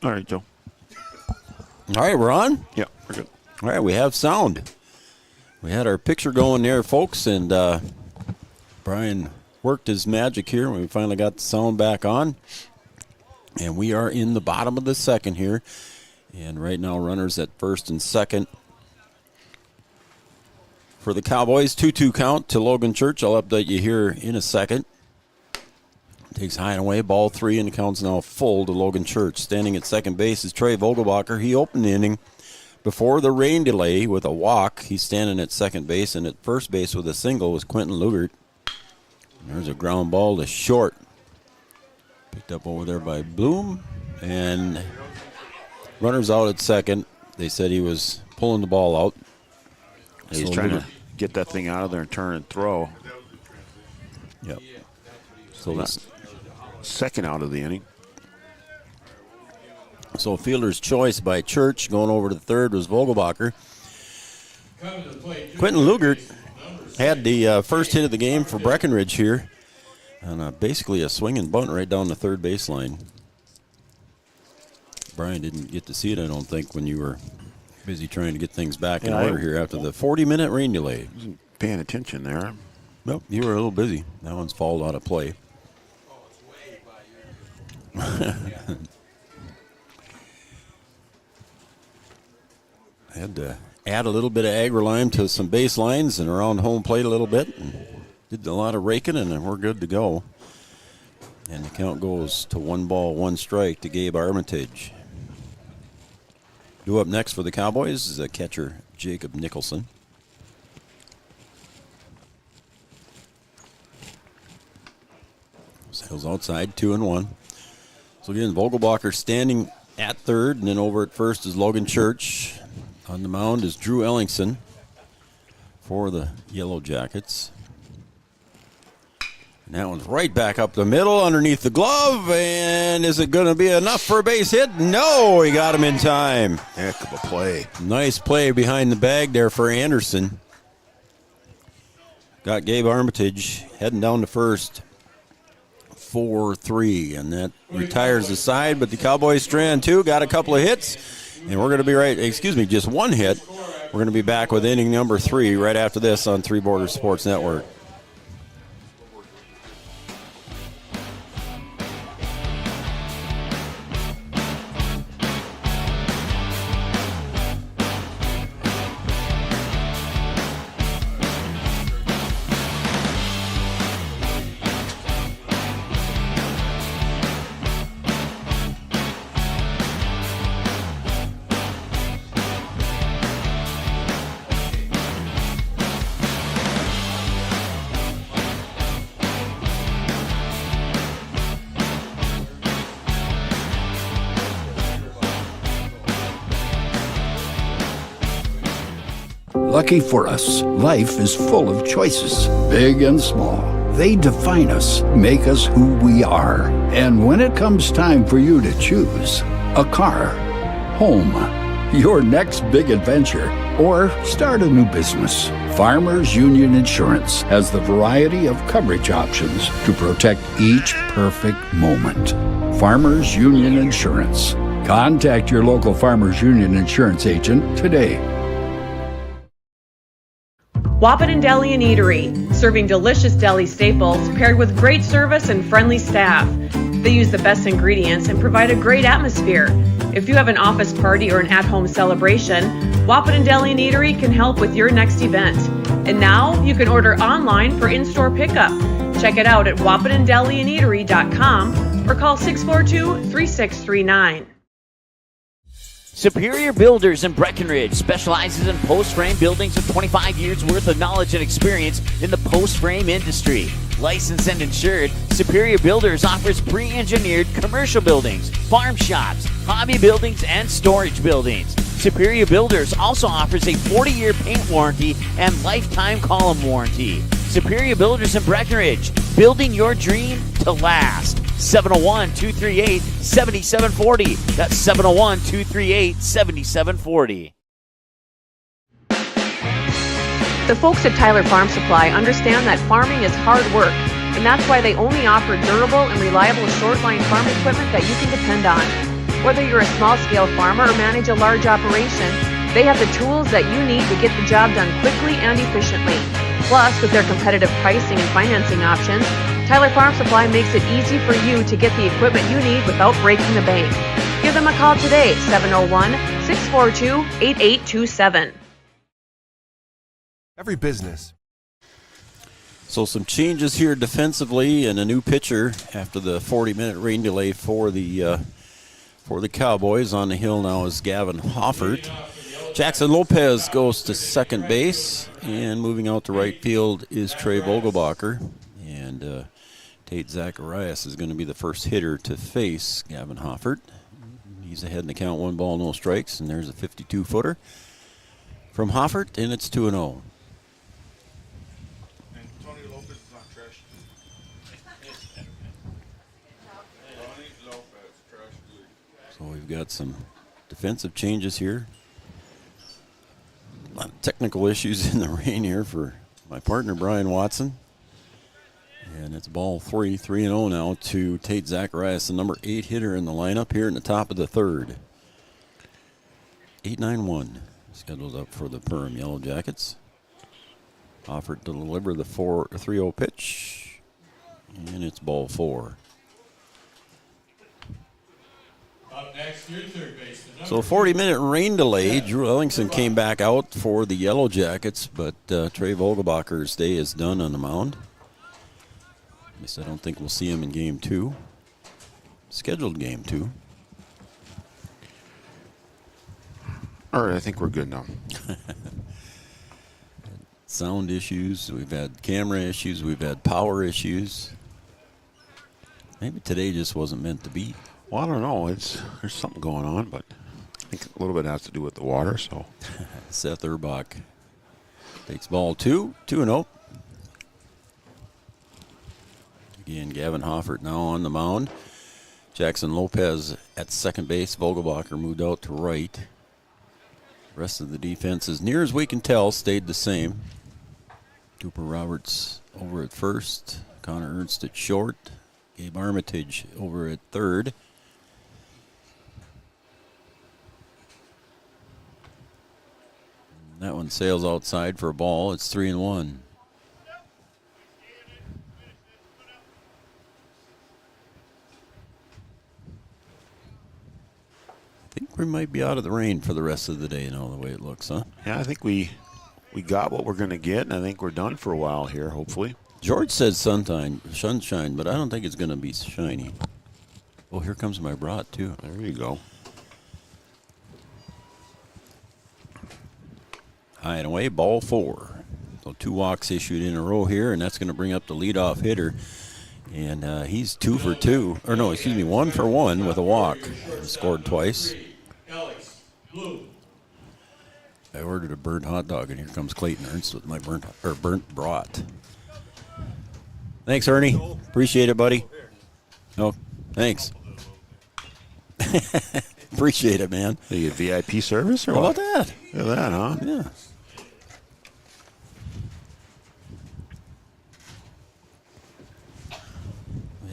All right, Joe. All right, we're on? Yeah, we're good. All right, we have sound. We had our picture going there, folks, and Brian worked his magic here. We finally got the sound back on. And we are in the bottom of the second here. And right now, runners at first and second. For the Cowboys, 2-2 count to Logan Church. I'll update you here in a second. Takes high and away, ball 3, and the count's now full to Logan Church. Standing at second base is Trey Vogelbacher. He opened the inning before the rain delay with a walk. He's standing at second base, and at first base with a single was Quentin Lugert. There's a ground ball to short. Picked up over there by Bloom, and runners out at second. They said he was pulling the ball out. He's trying to get that thing out of there and turn and throw. Yep. So that's second out of the inning. So fielder's choice by Church. Going over to the third was Vogelbacher. Quentin Lugert had the first hit of the game for Breckenridge here. And basically a swinging bunt right down the third baseline. Brian didn't get to see it, I don't think, when you were busy trying to get things back in order here after the 40-minute rain delay. Wasn't paying attention there. Nope, you were a little busy. That one's fouled out of play. Had to add a little bit of agri-lime to some baselines and around home plate a little bit. And did a lot of raking, and we're good to go. And the count goes to 1-1 to Gabe Armitage. Due up next for the Cowboys is a catcher, Jacob Nicholson. Sails outside, 2-1. So again, Vogelbacher standing at third, and then over at first is Logan Church. On the mound is Drew Ellingson for the Yellow Jackets. And that one's right back up the middle underneath the glove. And is it going to be enough for a base hit? No, he got him in time. Heck of a play. Nice play behind the bag there for Anderson. Got Gabe Armitage heading down to first. 4-3, and that retires the side, but the Cowboys strand 2, got a couple of hits, and we're going to be just one hit. We're going to be back with inning number 3 right after this on Three Borders Sports Network. Lucky for us, life is full of choices, big and small. They define us, make us who we are. And when it comes time for you to choose, a car, home, your next big adventure, or start a new business, Farmers Union Insurance has the variety of coverage options to protect each perfect moment. Farmers Union Insurance. Contact your local Farmers Union Insurance agent today. Wahpeton Deli and Eatery, serving delicious deli staples paired with great service and friendly staff. They use the best ingredients and provide a great atmosphere. If you have an office party or an at-home celebration, Wahpeton Deli and Eatery can help with your next event. And now you can order online for in-store pickup. Check it out at wahpetondeliandeatery.com or call 642-3639. Superior Builders in Breckenridge specializes in post-frame buildings with 25 years worth of knowledge and experience in the post-frame industry. Licensed and insured, Superior Builders offers pre-engineered commercial buildings, farm shops, hobby buildings, and storage buildings. Superior Builders also offers a 40-year paint warranty and lifetime column warranty. Superior Builders in Breckenridge, building your dream to last. 701-238-7740. That's 701-238-7740. The folks at Tyler Farm Supply understand that farming is hard work. and that's why they only offer durable and reliable short-line farm equipment that you can depend on. Whether you're a small-scale farmer or manage a large operation, they have the tools that you need to get the job done quickly and efficiently. Plus, with their competitive pricing and financing options, Tyler Farm Supply makes it easy for you to get the equipment you need without breaking the bank. Give them a call today, 701-642-8827. Every business. So some changes here defensively and a new pitcher after the 40-minute rain delay for the Cowboys. On the hill now is Gavin Hoffert. Jackson Lopez goes to second base, and moving out to right field is Trey Vogelbacher. And Tate Zacharias is going to be the first hitter to face Gavin Hoffert. He's ahead in the count, 1 ball, no strikes, and there's a 52-footer from Hoffert, and it's 2-0. So we've got some defensive changes here. A lot of technical issues in the rain here for my partner, Brian Watson. And it's ball 3, 3-0 now to Tate Zacharias, the number 8 hitter in the lineup here in the top of the third. 8-9-1 scheduled up for the Perham Yellow Jackets. Offered to deliver the 3-0 pitch, and it's ball 4. Up next, your third baseman. So 40-minute rain delay. Drew Ellingson came back out for the Yellow Jackets, but Trey Vogelbacher's day is done on the mound. At least I don't think we'll see him in game 2. Scheduled game 2. All right, I think we're good now. Sound issues. We've had camera issues. We've had power issues. Maybe today just wasn't meant to be. Well, I don't know. There's something going on, but I think a little bit has to do with the water. So Seth Urbach takes ball 2, 2-0. Again, Gavin Hoffert now on the mound. Jackson Lopez at second base. Vogelbacher moved out to right. Rest of the defense, as near as we can tell, stayed the same. Cooper Roberts over at first. Connor Ernst at short. Gabe Armitage over at third. That one sails outside for a ball. It's 3-1. I think we might be out of the rain for the rest of the day now, the way it looks, huh? yeah, I think we got what we're going to get, and I think we're done for a while here, hopefully. George says sunshine, but I don't think it's going to be shiny. Oh, here comes my brat, too. There you go. High and away, ball 4. So 2 walks issued in a row here, and that's going to bring up the leadoff hitter. And he's 2 for 2. Or no, excuse me, 1 for 1 with a walk. Scored twice. I ordered a burnt hot dog, and here comes Clayton Ernst with my burnt brat. Thanks, Ernie. Appreciate it, buddy. Oh, thanks. Appreciate it, man. You get VIP service or How what? about that? Look at that, huh? Yeah.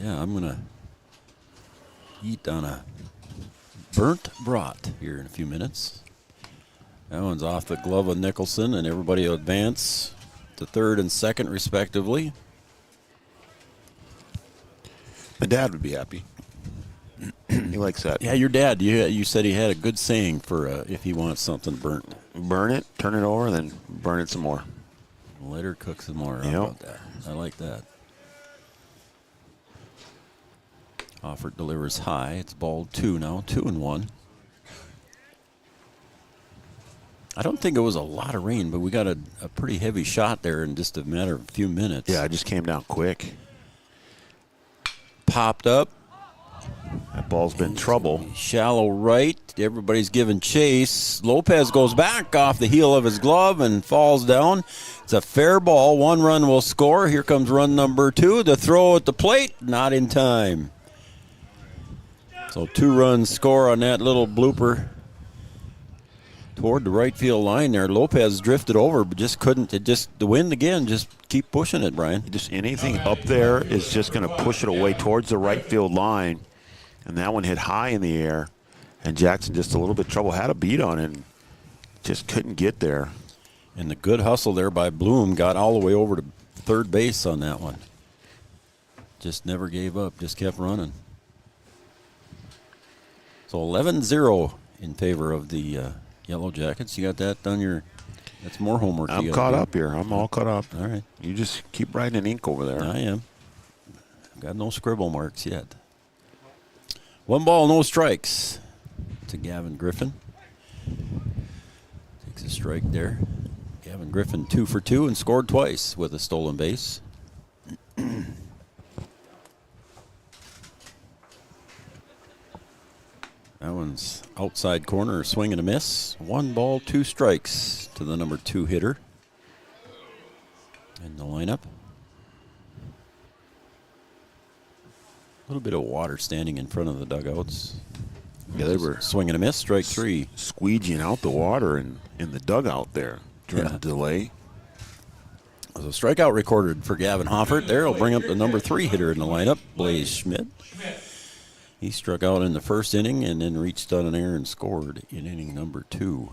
Yeah, I'm going to eat on a burnt brat here in a few minutes. That one's off the glove of Nicholson, and everybody will advance to third and second, respectively. My dad would be happy. He likes that. Yeah, your dad, you said he had a good saying for if he wants something burnt. Burn it, turn it over, then burn it some more. Let her cook some more. How about that? I like that. Hoffert delivers high. It's ball 2 now, 2-1. I don't think it was a lot of rain, but we got a pretty heavy shot there in just a matter of a few minutes. Yeah, it just came down quick. Popped up. That ball's been trouble. Shallow right. Everybody's giving chase. Lopez goes back off the heel of his glove and falls down. It's a fair ball. 1 run will score. Here comes run number 2. The throw at the plate, not in time. So 2 runs score on that little blooper toward the right field line there. Lopez drifted over, but just couldn't. The wind again, just keep pushing it, Brian. Just anything up there is just going to push it away towards the right field line. And that one hit high in the air. And Jackson just a little bit trouble, had a beat on it, and just couldn't get there. And the good hustle there by Bloom got all the way over to third base on that one. Just never gave up, just kept running. So 11-0 in favor of the Yellow Jackets. You got that on your, that's more homework. I'm caught up here. I'm all caught up. All right. You just keep writing ink over there. I am. I've got no scribble marks yet. 1 ball, no strikes to Gavin Griffin. Takes a strike there. Gavin Griffin 2 for 2 and scored twice with a stolen base. That one's outside corner, swing and a miss. 1 ball, 2 strikes to the number 2 hitter in the lineup. A little bit of water standing in front of the dugouts. Yeah, they were swing and a miss, strike 3. Squeegeeing out the water in the dugout there during the delay. There's a strikeout recorded for Gavin Hoffert. There will bring up the number 3 hitter in the lineup, Blaze Schmidt. He struck out in the first inning and then reached on an error and scored in inning number 2.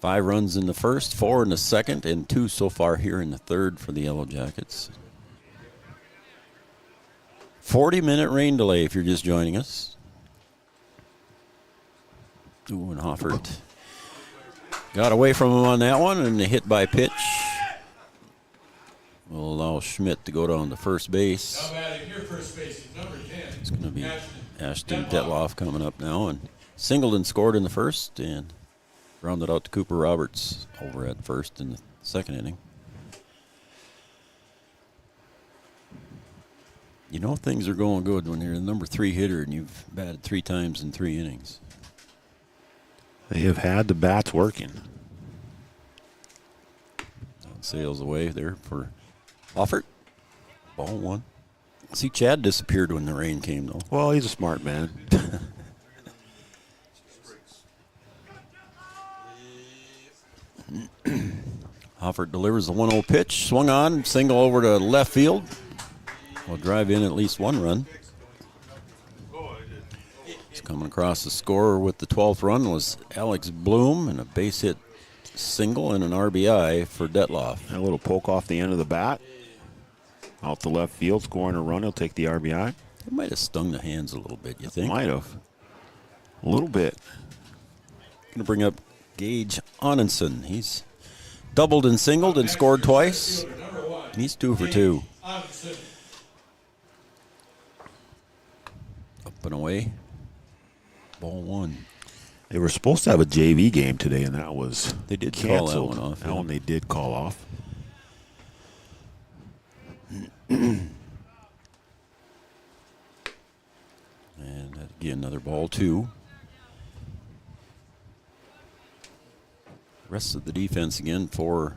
5 runs in the first, 4 in the second, and 2 so far here in the third for the Yellow Jackets. 40-minute rain delay if you're just joining us. Ooh, and Hoffert got away from him on that one, and the hit by pitch will allow Schmidt to go down to first base. It's going to be Ashton Detloff coming up now, and Singleton scored in the first and rounded out to Cooper Roberts over at first in the second inning. You know things are going good when you're the number 3 hitter and you've batted 3 times in 3 innings. They have had the bats working. Sails away there for Hoffert. Ball 1. See, Chad disappeared when the rain came, though. Well, he's a smart man. Hoffert delivers the 1-0 pitch. Swung on, single over to left field. Will drive in at least 1 run. He's coming across the score with the 12th run was Alex Bloom, and a base hit single and an RBI for Detloff. A little poke off the end of the bat. Out the left field, scoring a run. He'll take the RBI. It might have stung the hands a little bit, you think? Might have. A little bit. Going to bring up Gage Onenson. He's doubled and singled and scored twice. He's 2 for 2. Up and away. Ball 1. They were supposed to have a JV game today, and that was they did canceled. Call that one off. That one they did call off. And again, another ball 2. Rest of the defense again for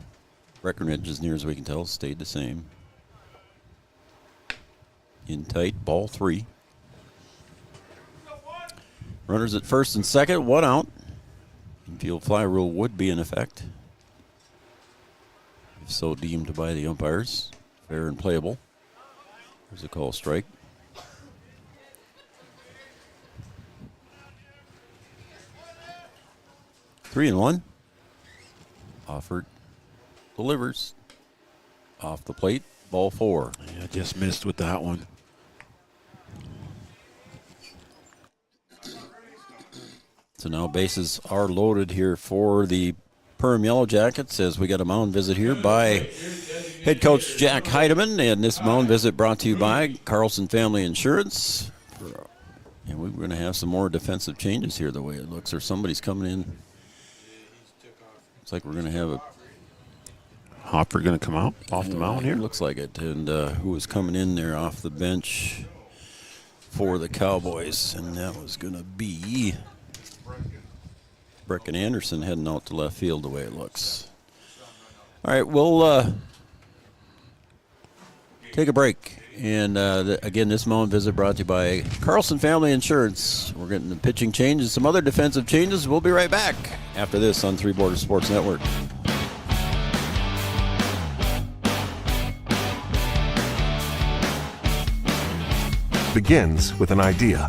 Breckenridge, as near as we can tell, stayed the same. In tight, ball 3. Runners at first and second, 1 out. Infield fly rule would be in effect, if so deemed by the umpires. Fair and playable. There's a call strike. Three and 1. Hoffert delivers. Off the plate, ball 4. Yeah, just missed with that one. So now bases are loaded here for the Perham Yellow Jackets as we got a mound visit here by head coach Jack Heidemann, and this mound visit brought to you by Carlson Family Insurance. And we're going to have some more defensive changes here the way it looks, or somebody's coming in. Looks like we're going to have a Hopper going to come out off the mound here. Looks like it. And who was coming in there off the bench for the Cowboys, and that was going to be Brecken Anderson heading out to left field the way it looks. All right, we'll take a break, And again, this mound visit brought to you by Carlson Family Insurance. We're getting the pitching changes, some other defensive changes. We'll be right back after this on Three Borders Sports Network. Begins with an idea.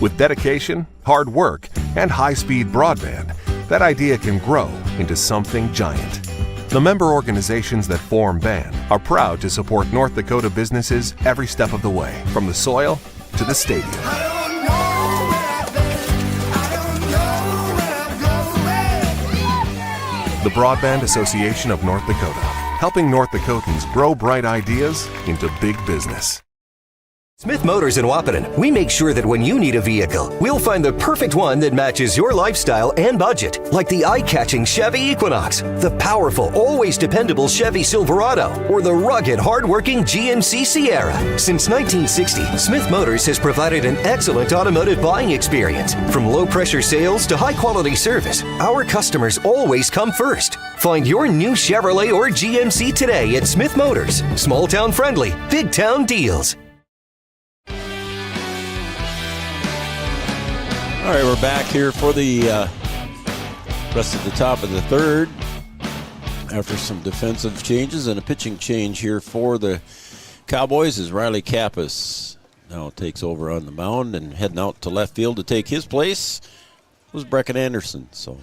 With dedication, hard work, and high-speed broadband, that idea can grow into something giant. The member organizations that form BAN are proud to support North Dakota businesses every step of the way, from the soil to the stadium. The Broadband Association of North Dakota, helping North Dakotans grow bright ideas into big business. Smith Motors in Wahpeton, we make sure that when you need a vehicle, we'll find the perfect one that matches your lifestyle and budget. Like the eye-catching Chevy Equinox, the powerful, always dependable Chevy Silverado, or the rugged, hard-working GMC Sierra. Since 1960, Smith Motors has provided an excellent automotive buying experience. From low-pressure sales to high-quality service, our customers always come first. Find your new Chevrolet or GMC today at Smith Motors. Small-town friendly, big-town deals. All right, we're back here for the rest of the top of the third after some defensive changes and a pitching change here for the Cowboys as Riley Kappas now takes over on the mound, and heading out to left field to take his place was Brecken Anderson. So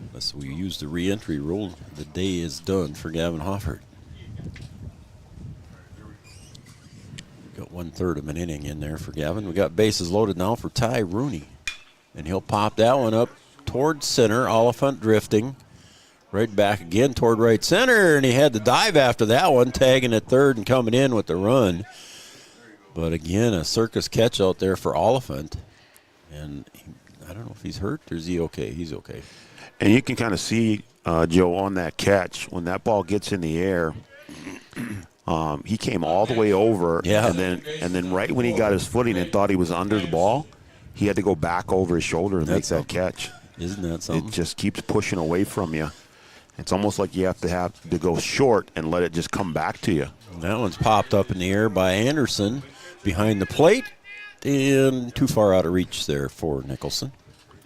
unless we use the re-entry rule, the day is done for Gavin Hoffert. Got 1/3 of an inning in there for Gavin. We got bases loaded now for Ty Rooney. And he'll pop that one up toward center. Oliphant drifting. Right back again toward right center. And he had to dive after that one, tagging at third and coming in with the run. But again, a circus catch out there for Oliphant. And I don't know if he's hurt or is he okay? He's okay. And you can kind of see, Joe, on that catch, when that ball gets in the air, he came all the way over, and then right when he got his footing and thought he was under the ball, he had to go back over his shoulder and make that catch. Isn't that something? It just keeps pushing away from you. It's almost like you have to go short and let it just come back to you. That one's popped up in the air by Anderson behind the plate, and too far out of reach there for Nicholson.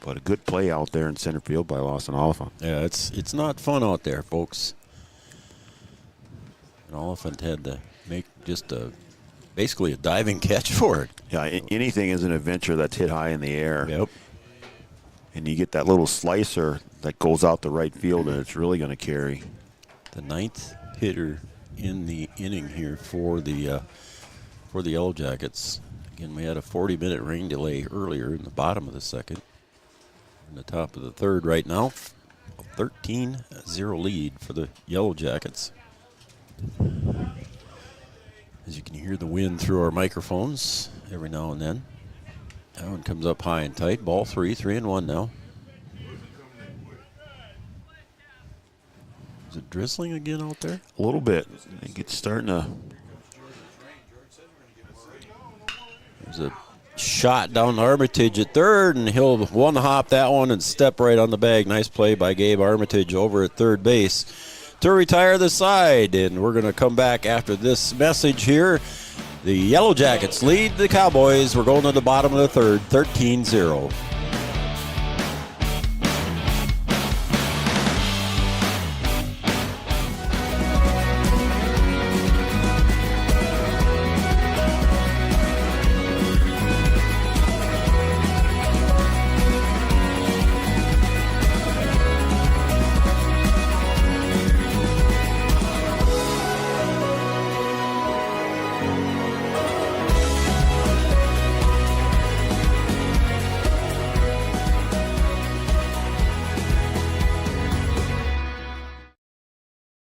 But a good play out there in center field by Lawson Oliphant. Yeah, it's not fun out there, folks. Oliphant had to make just basically a diving catch for it. Yeah, anything is an adventure that's hit high in the air. Yep. And you get that little slicer that goes out the right field, and it's really going to carry. The 9th hitter in the inning here for the Yellow Jackets. Again, we had a 40-minute rain delay earlier in the bottom of the second. In the top of the third right now, a 13-0 lead for the Yellow Jackets. As you can hear the wind through our microphones every now and then. That one comes up high and tight. Ball 3-1 now. Is it drizzling again out there? A little bit. I think it's starting to. There's a shot down to Armitage at third, and he'll one-hop that one and step right on the bag. Nice play by Gabe Armitage over at third base to retire the side. And we're going to come back after this message here. The Yellow Jackets lead the Cowboys. We're going to the bottom of the third, 13-0.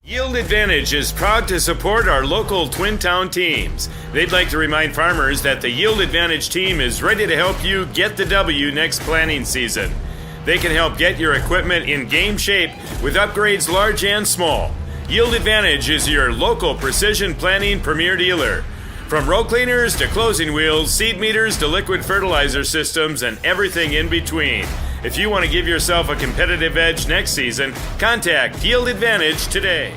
Yield Advantage is proud to support our local Twin Town teams. They'd like to remind farmers that the Yield Advantage team is ready to help you get the W next planting season. They can help get your equipment in game shape with upgrades large and small. Yield Advantage is your local precision planting premier dealer. From row cleaners to closing wheels, seed meters to liquid fertilizer systems, and everything in between. If you want to give yourself a competitive edge next season, contact Yield Advantage today.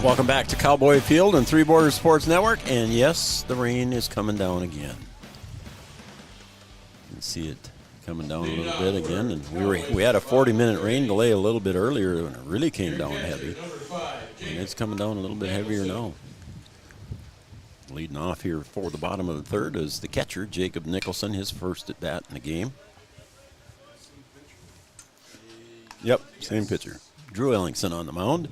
Welcome back to Cowboy Field and Three Borders Sports Network. And yes, the rain is coming down again. You can see it coming down a little bit again. And we had a 40-minute rain delay a little bit earlier when it really came down heavy. And it's coming down a little bit heavier now. Leading off here for the bottom of the third is the catcher, Jacob Nicholson, his first at bat in the game. Yep, same pitcher. Drew Ellingson on the mound.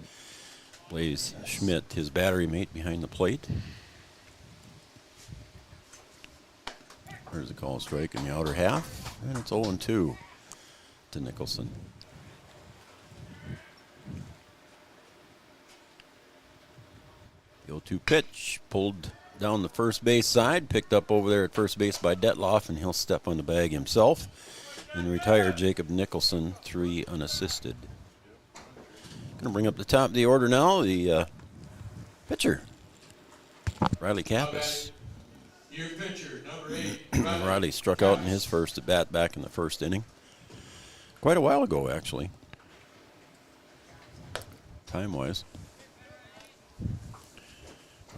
Blaze Schmidt, his battery mate, behind the plate. There's a call strike in the outer half, and it's 0-2 to Nicholson. The 0-2 pitch pulled down the first base side, picked up over there at first base by Detloff, and he'll step on the bag himself and retire Jacob Nicholson, 3 unassisted. Going to bring up the top of the order now, the pitcher, Riley Kappas. Your pitcher, number 8. Riley struck out in his first at bat back in the first inning. Quite a while ago, actually, time-wise.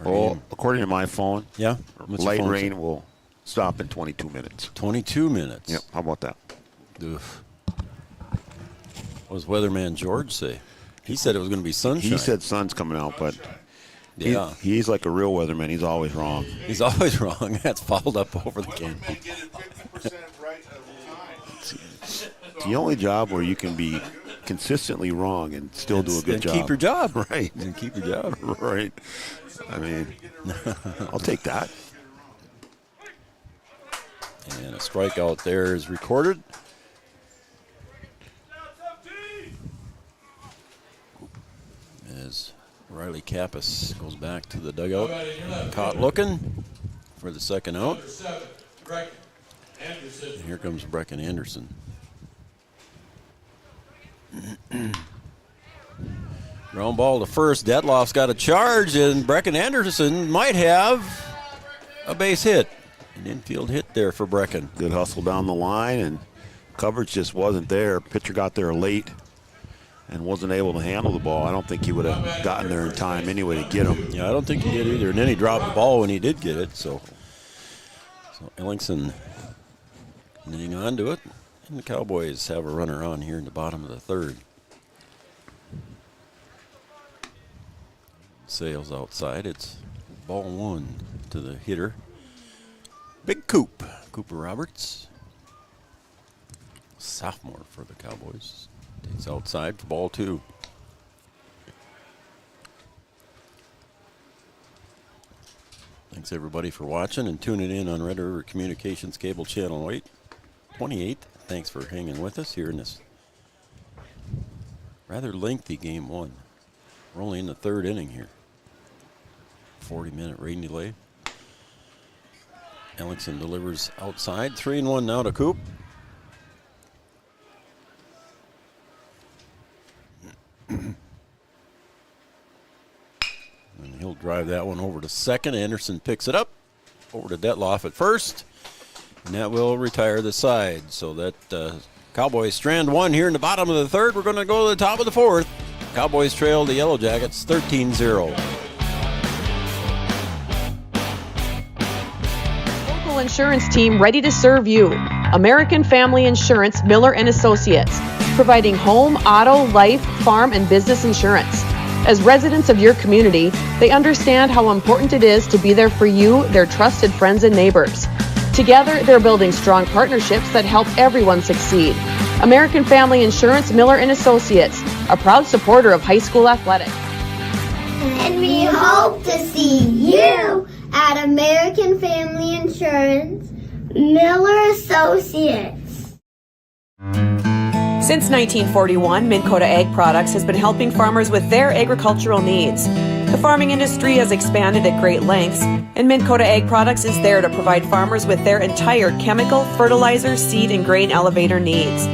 Well, according to my phone, yeah, light rain will stop in 22 minutes. 22 minutes? Yep, how about that? Oof. What does weatherman George say? He said it was going to be sunshine. He said sun's coming out, but yeah, he's like a real weatherman. He's always wrong. He's always wrong. That's fouled up over the canopy. It's the only job where you can be consistently wrong and still do a good job. Keep your job. Right. And keep your job. Right. I mean, I'll take that. And a strikeout there is recorded. As Riley Kappas goes back to the dugout. Caught looking for the second out. And here comes Brecken Anderson. Ground ball to first. Detloff's got a charge, and Brecken Anderson might have a base hit. An infield hit there for Brecken. Good hustle down the line, and coverage just wasn't there. Pitcher got there late and wasn't able to handle the ball. I don't think he would have gotten there in time anyway to get him. Yeah, I don't think he did either. And then he dropped the ball when he did get it. So Ellingson knitting on to it. And the Cowboys have a runner on here in the bottom of the third. Sails outside. It's ball 1 to the hitter. Big Cooper Roberts. Sophomore for the Cowboys. Takes outside for ball 2. Thanks everybody for watching and tuning in on Red River Communications Cable Channel 28. Thanks for hanging with us here in this rather lengthy game 1. We're only in the third inning here. 40-minute rain delay. Ellingson delivers outside. 3-1 now to Coop. And he'll drive that one over to second. Anderson picks it up. Over to Detloff at first. And that will retire the side. So that Cowboys strand 1 here in the bottom of the third. We're going to go to the top of the fourth. Cowboys trail the Yellow Jackets 13-0. Local insurance team ready to serve you. American Family Insurance, Miller & Associates, providing home, auto, life, farm, and business insurance. As residents of your community, they understand how important it is to be there for you, their trusted friends and neighbors. Together, they're building strong partnerships that help everyone succeed. American Family Insurance, Miller & Associates, a proud supporter of high school athletics. And we hope to see you at American Family Insurance, Miller Associates. Since 1941, Minn Kota Ag Products has been helping farmers with their agricultural needs. The farming industry has expanded at great lengths, and Minn Kota Ag Products is there to provide farmers with their entire chemical, fertilizer, seed, and grain elevator needs.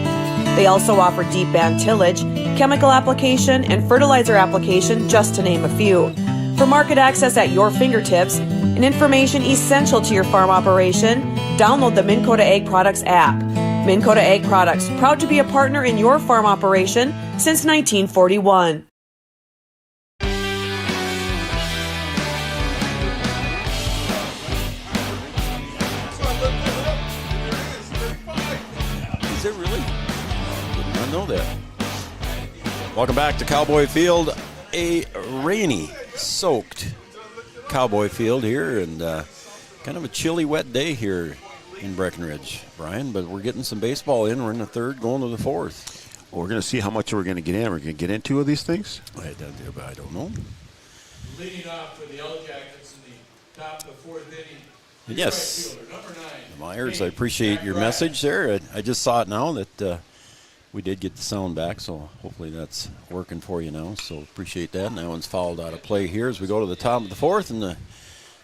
They also offer deep band tillage, chemical application, and fertilizer application, just to name a few. For market access at your fingertips and information essential to your farm operation, download the Minn Kota Ag Products app. Minn Kota Ag Products, proud to be a partner in your farm operation since 1941. Is it really? Did not know that. Welcome back to Cowboy Field. A rainy, soaked Cowboy Field here, and kind of a chilly, wet day here in Breckenridge, Brian, but we're getting some baseball in. We're in the third, going to the fourth. Well, we're going to see how much we're going to get in. We're going to get in 2 of these things? I don't know. Leading off for the Yellow Jackets in the top of the fourth inning. Yes. Right fielder, number 9. Myers, I appreciate your message there. I just saw it now that we did get the sound back, so hopefully that's working for you now. So appreciate that. And that one's fouled out of play here as we go to the top of the fourth. And the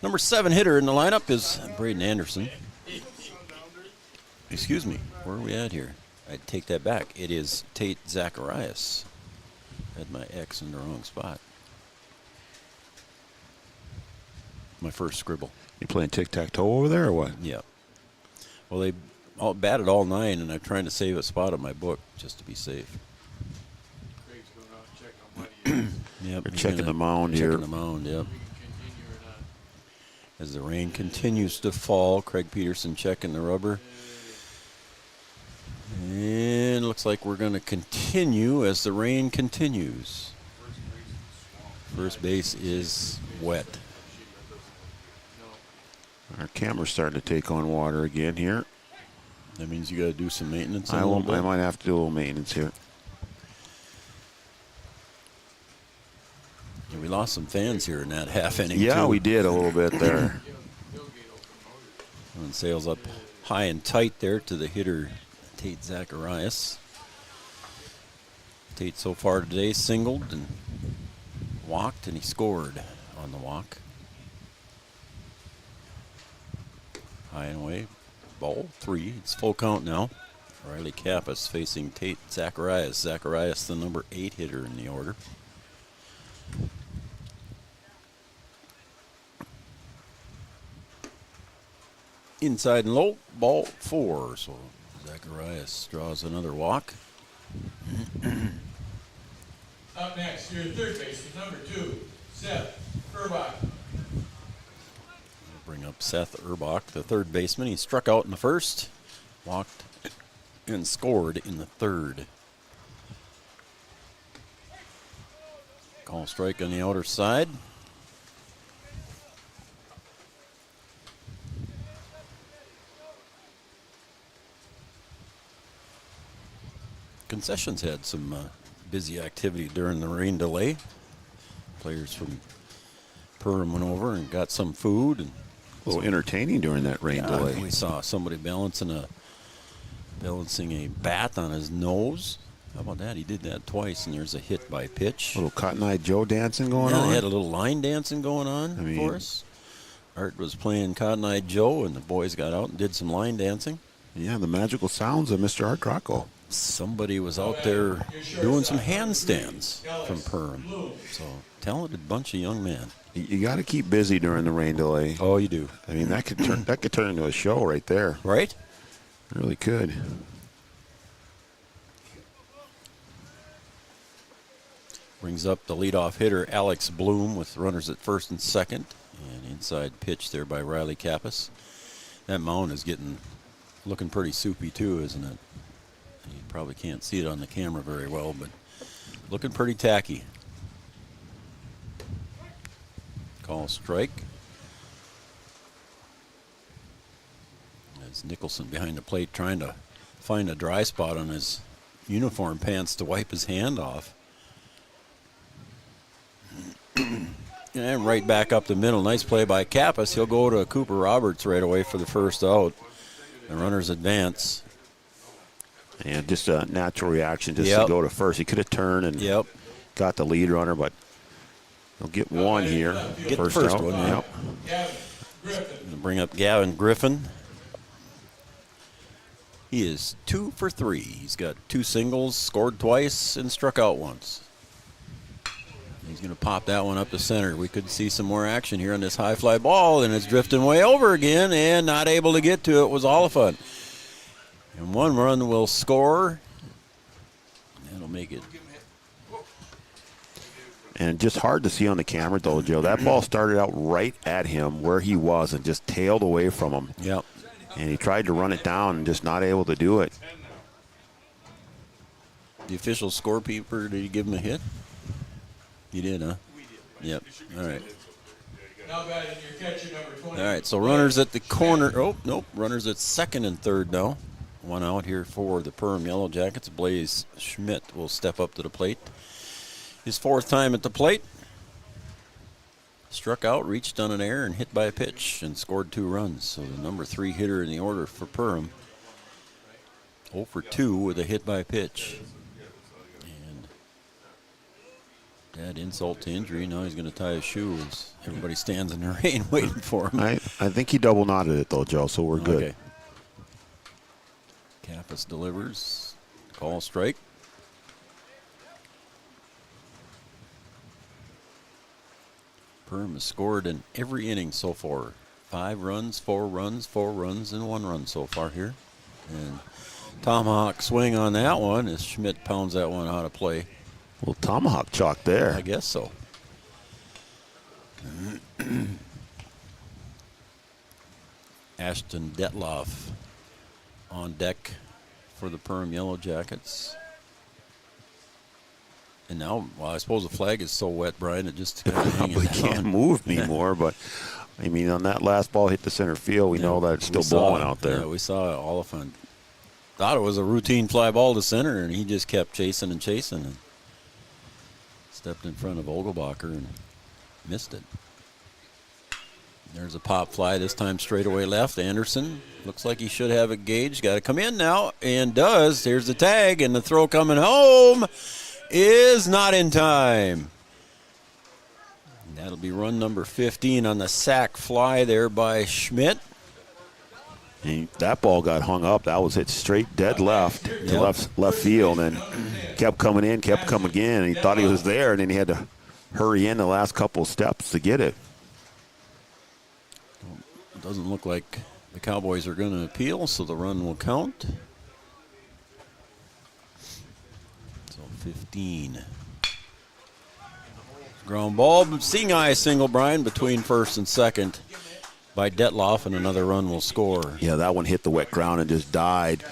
number 7 hitter in the lineup is Braden Anderson. Excuse me, where are we at here? I take that back. It is Tate Zacharias. Had my X in the wrong spot. My first scribble. You playing tic-tac-toe over there or what? Yeah. Well, they all batted all 9, and I'm trying to save a spot on my book just to be safe. Craig's going out and checking on Muddy. Yep, They're checking the mound here. Checking the mound, yep. As the rain continues to fall, Craig Peterson checking the rubber. And looks like we're going to continue as the rain continues. First base is wet. Our camera's starting to take on water again here. That means you got to do some maintenance. I might have to do a little maintenance here. Yeah, we lost some fans here in that half inning. Yeah, too. we did a little bit there. And sails up high and tight there to the hitter, Tate Zacharias. Tate so far today singled and walked, and he scored on the walk. High and away, ball 3. It's full count now. Riley Kappas facing Tate Zacharias. Zacharias, the number 8 hitter in the order. Inside and low, ball 4. So Zacharias draws another walk. Up next, your third baseman, number 2, Seth Urbach. Bring up Seth Urbach, the third baseman. He struck out in the first, walked, and scored in the third. Call strike on the outer side. Concessions had some busy activity during the rain delay. Players from Perham went over and got some food. And a little entertaining during that rain delay. We saw somebody balancing a bat on his nose. How about that? He did that twice, and there's a hit by pitch. A little Cotton Eye Joe dancing going on. They had a little line dancing going on for us. Art was playing Cotton Eye Joe, and the boys got out and did some line dancing. Yeah, the magical sounds of Mr. Art Rocco. Somebody was out there doing some handstands from Perham. So, talented bunch of young men. You got to keep busy during the rain delay. Oh, you do. I mean, that could turn into a show right there. Right? It really could. Brings up the leadoff hitter, Alex Bloom, with runners at first and second. And inside pitch there by Riley Kappas. That mound is looking pretty soupy too, isn't it? You probably can't see it on the camera very well, but looking pretty tacky. Call strike. As Nicholson behind the plate trying to find a dry spot on his uniform pants to wipe his hand off. And right back up the middle. Nice play by Kappas. He'll go to Cooper Roberts right away for the first out. The runners advance. And just a natural reaction just to go to first. He could have turned and got the lead runner, but he'll get one here. Get first the first out. One. Yep. Bring up Gavin Griffin. He is 2 for 3. He's got 2 singles, scored twice, and struck out once. He's going to pop that one up to center. We could see some more action here on this high fly ball, and it's drifting way over again, and not able to get to it was Oliphant. And one run will score. That'll make it. And just hard to see on the camera, though, Joe. That ball started out right at him where he was and just tailed away from him. Yep. And he tried to run it down and just not able to do it. The official scorekeeper, did he give him a hit? He did, huh? Yep. All right. Now batting your catcher, number 20. All right, so runners at the corner. Oh, nope. Runners at second and third now. One out here for the Perham Yellow Jackets. Blaze Schmidt will step up to the plate. His 4th time at the plate. Struck out, reached on an error, and hit by a pitch and scored 2 runs. So the number 3 hitter in the order for Perham. 0 for 2 with a hit by pitch. And that insult to injury. Now he's going to tie his shoe as everybody stands in the rain waiting for him. I think he double knotted it, though, Joe, so we're good. Okay. Kappas delivers. Call strike. Perham has scored in every inning so far. 5 runs, 4 runs, 4 runs, and 1 run so far here. And tomahawk swing on that one as Schmidt pounds that one out of play. Well, tomahawk chalk there. I guess so. Ashton Detloff on deck for the Perham Yellow Jackets. And now, well, I suppose the flag is so wet, Brian, it just probably can't move anymore. But, I mean, on that last ball hit the center field, we know that it's still blowing out there. Yeah, we saw Oliphant. Thought it was a routine fly ball to center, and he just kept chasing and chasing and stepped in front of Ogelbacher and missed it. There's a pop fly, this time straightaway left. Anderson looks like he should have it gauged. Got to come in now, and does. Here's the tag, and the throw coming home is not in time. That'll be run number 15 on the sac fly there by Schmidt. And that ball got hung up. That was hit straight dead left to left field, and kept coming in, kept coming in. And he thought he was there, and then he had to hurry in the last couple of steps to get it. It doesn't look like the Cowboys are going to appeal, so the run will count. So 15. Ground ball, seeing eye single, Brian, between first and second by Detloff, and another run will score. Yeah, that one hit the wet ground and just died.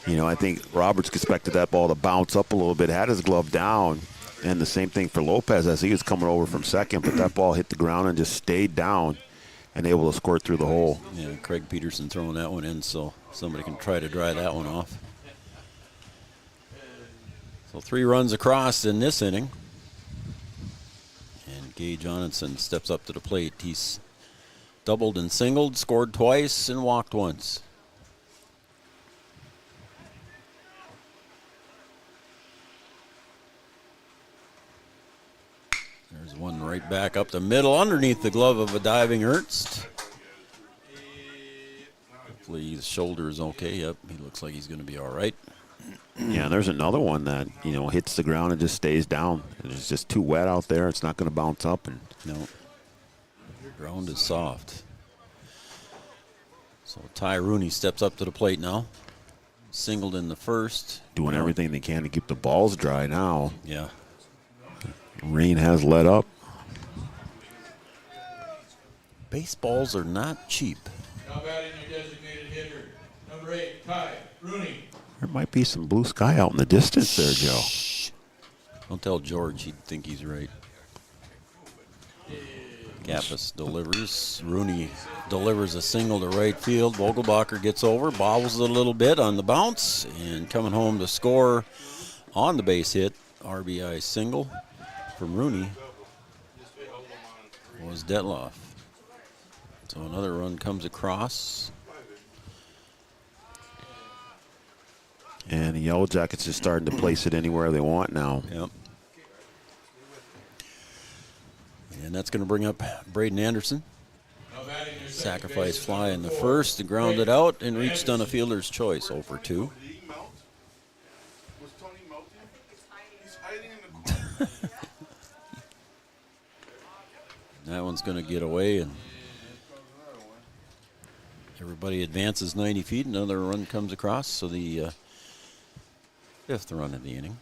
You know, I think Roberts expected that ball to bounce up a little bit, had his glove down, and the same thing for Lopez as he was coming over from second, but that ball hit the ground and just stayed down and able to squirt through the hole. Yeah, Craig Peterson throwing that one in so somebody can try to dry that one off. So 3 runs across in this inning. And Gage Onenson steps up to the plate. He's doubled and singled, scored twice, and walked once. There's one right back up the middle underneath the glove of a diving Ernst. Hopefully his shoulder is okay. Yep, he looks like he's going to be all right. Yeah, there's another one that, you know, hits the ground and just stays down. It's just too wet out there. It's not going to bounce up. And no, ground is soft. So Ty Rooney steps up to the plate now. Singled in the first. Doing everything they can to keep the balls dry now. Yeah. Rain has let up. Baseballs are not cheap. Now batting your designated hitter, number 8, Ty Rooney. There might be some blue sky out in the distance there, Joe. Don't tell George, he'd think he's right. Kappas delivers. Rooney delivers a single to right field. Vogelbacher gets over, bobbles it a little bit on the bounce, and coming home to score on the base hit, RBI single from Rooney was Detloff. So another run comes across. And the Yellow Jackets are starting to place it anywhere they want now. Yep. And that's going to bring up Braden Anderson. Sacrifice fly in the first, and grounded out and reached on a fielder's choice. 0 for 2. That one's going to get away, and everybody advances 90 feet. Another run comes across, so the 5th run of the inning.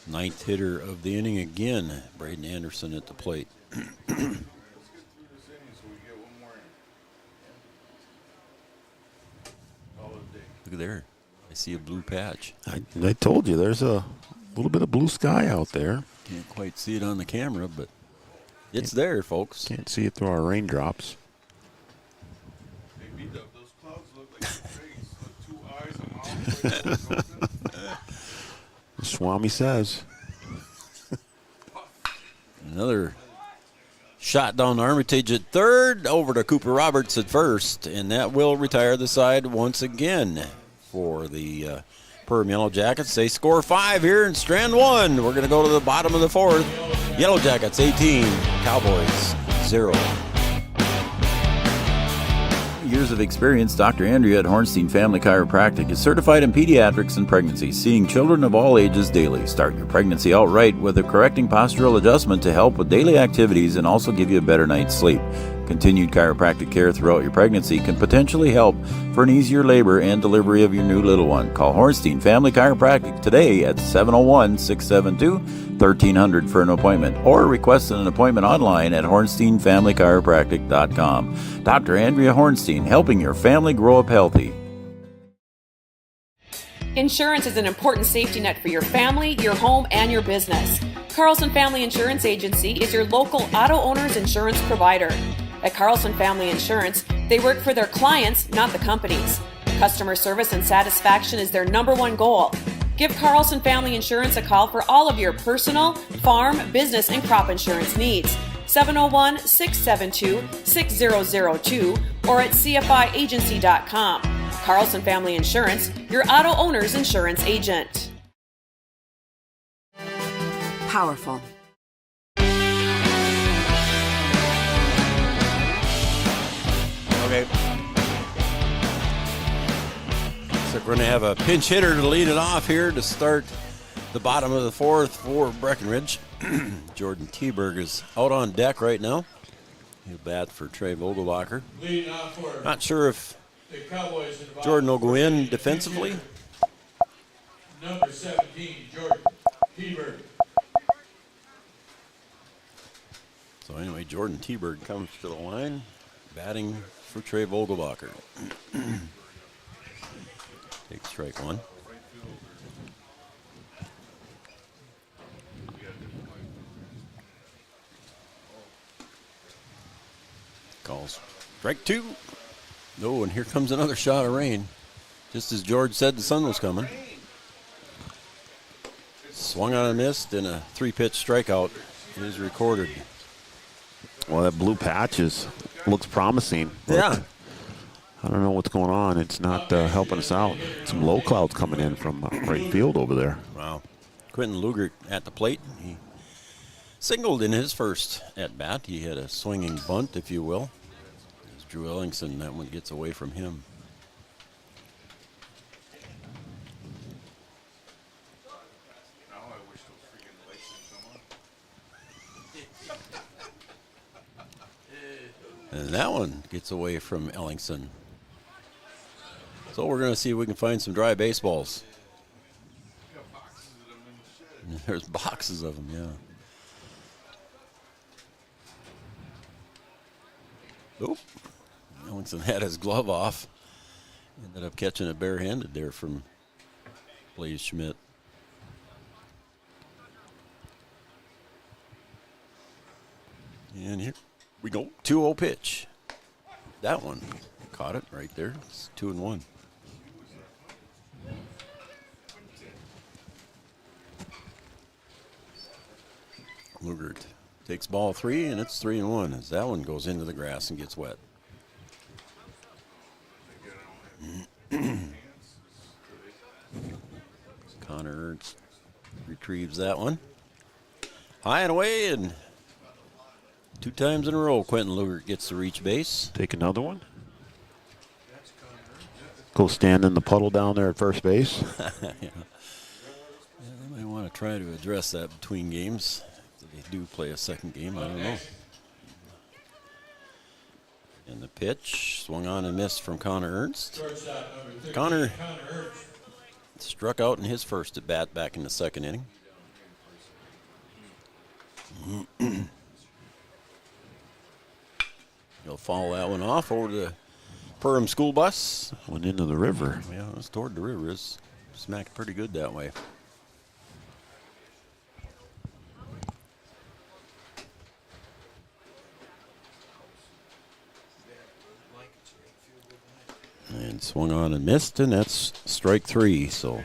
Ninth hitter of the inning again, Braden Anderson at the plate. Look at there. I see a blue patch. I told you, there's a little bit of blue sky out there. Can't quite see it on the camera, but it's there, folks. Can't see it through our raindrops. Swami says. Another shot down Armitage at third, over to Cooper Roberts at first, and that will retire the side once again for the Perham Yellow Jackets. They score 5 here in Strand 1. We're going to go to the bottom of the 4th. Yellow Jackets 18, Cowboys 0. Years of experience, Dr. Andrea at Hornstein Family Chiropractic is certified in pediatrics and pregnancy, seeing children of all ages daily. Start your pregnancy out right with a correcting postural adjustment to help with daily activities and also give you a better night's sleep. Continued chiropractic care throughout your pregnancy can potentially help for an easier labor and delivery of your new little one. Call Hornstein Family Chiropractic today at 701-672-1300 for an appointment, or request an appointment online at hornsteinfamilychiropractic.com. Dr. Andrea Hornstein, helping your family grow up healthy. Insurance is an important safety net for your family, your home, and your business. Carlson Family Insurance Agency is your local auto owner's insurance provider. At Carlson Family Insurance, they work for their clients, not the companies. Customer service and satisfaction is their #1 goal. Give Carlson Family Insurance a call for all of your personal, farm, business, and crop insurance needs. 701-672-6002 or at cfiagency.com. Carlson Family Insurance, your auto owner's insurance agent. Powerful. Okay. So we're going to have a pinch hitter to lead it off here to start the bottom of the 4th for Breckenridge. Jordan Teberg is out on deck right now. He'll bat for Trey Vogelbacher. Not sure if Jordan will go in defensively. Number 17, Jordan Teberg. So anyway, Jordan Teberg comes to the line, batting for Trey Vogelbacher. Takes strike 1. Calls strike 2. No, and here comes another shot of rain. Just as George said the sun was coming. Swung on and missed, and a 3-pitch strikeout is recorded. Well, that blue patch looks promising. Yeah. I don't know what's going on. It's not helping us out. Some low clouds coming in from right field over there. Wow. Quentin Lugert at the plate. He singled in his first at-bat. He had a swinging bunt, if you will. As Drew Ellingson, that one gets away from him. And that one gets away from Ellingson. So we're going to see if we can find some dry baseballs. And there's boxes of them, yeah. Oop. Ellingson had his glove off. Ended up catching it barehanded there from Blaze Schmidt. And here we go. 2-0 pitch. That one caught it right there. It's 2-1. Lugert takes ball 3, and it's 3-1 as that one goes into the grass and gets wet. Connor Ernst retrieves that one. High and away, and 2 times in a row, Quentin Lugert gets to reach base. Take another one. Go stand in the puddle down there at first base. Yeah. They might want to try to address that between games. If they do play a second game, I don't know. And the pitch, swung on and missed from Connor Ernst. Connor struck out in his first at bat back in the second inning. He'll follow that one off over to Perham school bus. Went into the river. Yeah, it's toward the river. It's smacked pretty good that way. And swung on and missed, and that's strike 3. So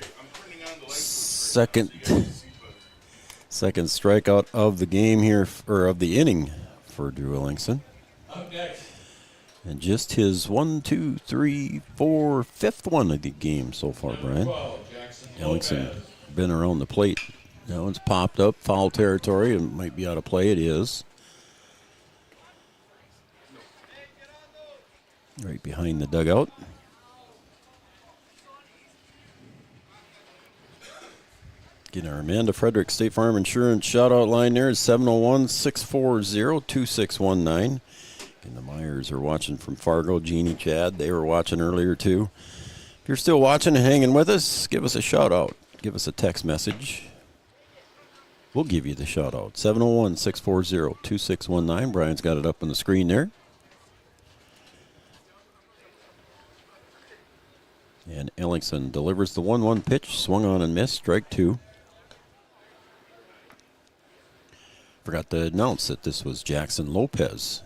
second strikeout of the game here, or of the inning for Drew Ellingson. And just his 5th one of the game so far, Brian. Ellingson been around the plate. That one's popped up, foul territory, and might be out of play. It is. Right behind the dugout. Get our Amanda Frederick State Farm Insurance shout-out line there is 701-640-2619. And the Myers are watching from Fargo. Jeannie, Chad, they were watching earlier too. If you're still watching and hanging with us, give us a shout-out. Give us a text message. We'll give you the shout-out. 701-640-2619. Brian's got it up on the screen there. And Ellingson delivers the 1-1 pitch. Swung on and missed. Strike 2. Forgot to announce that this was Jackson Lopez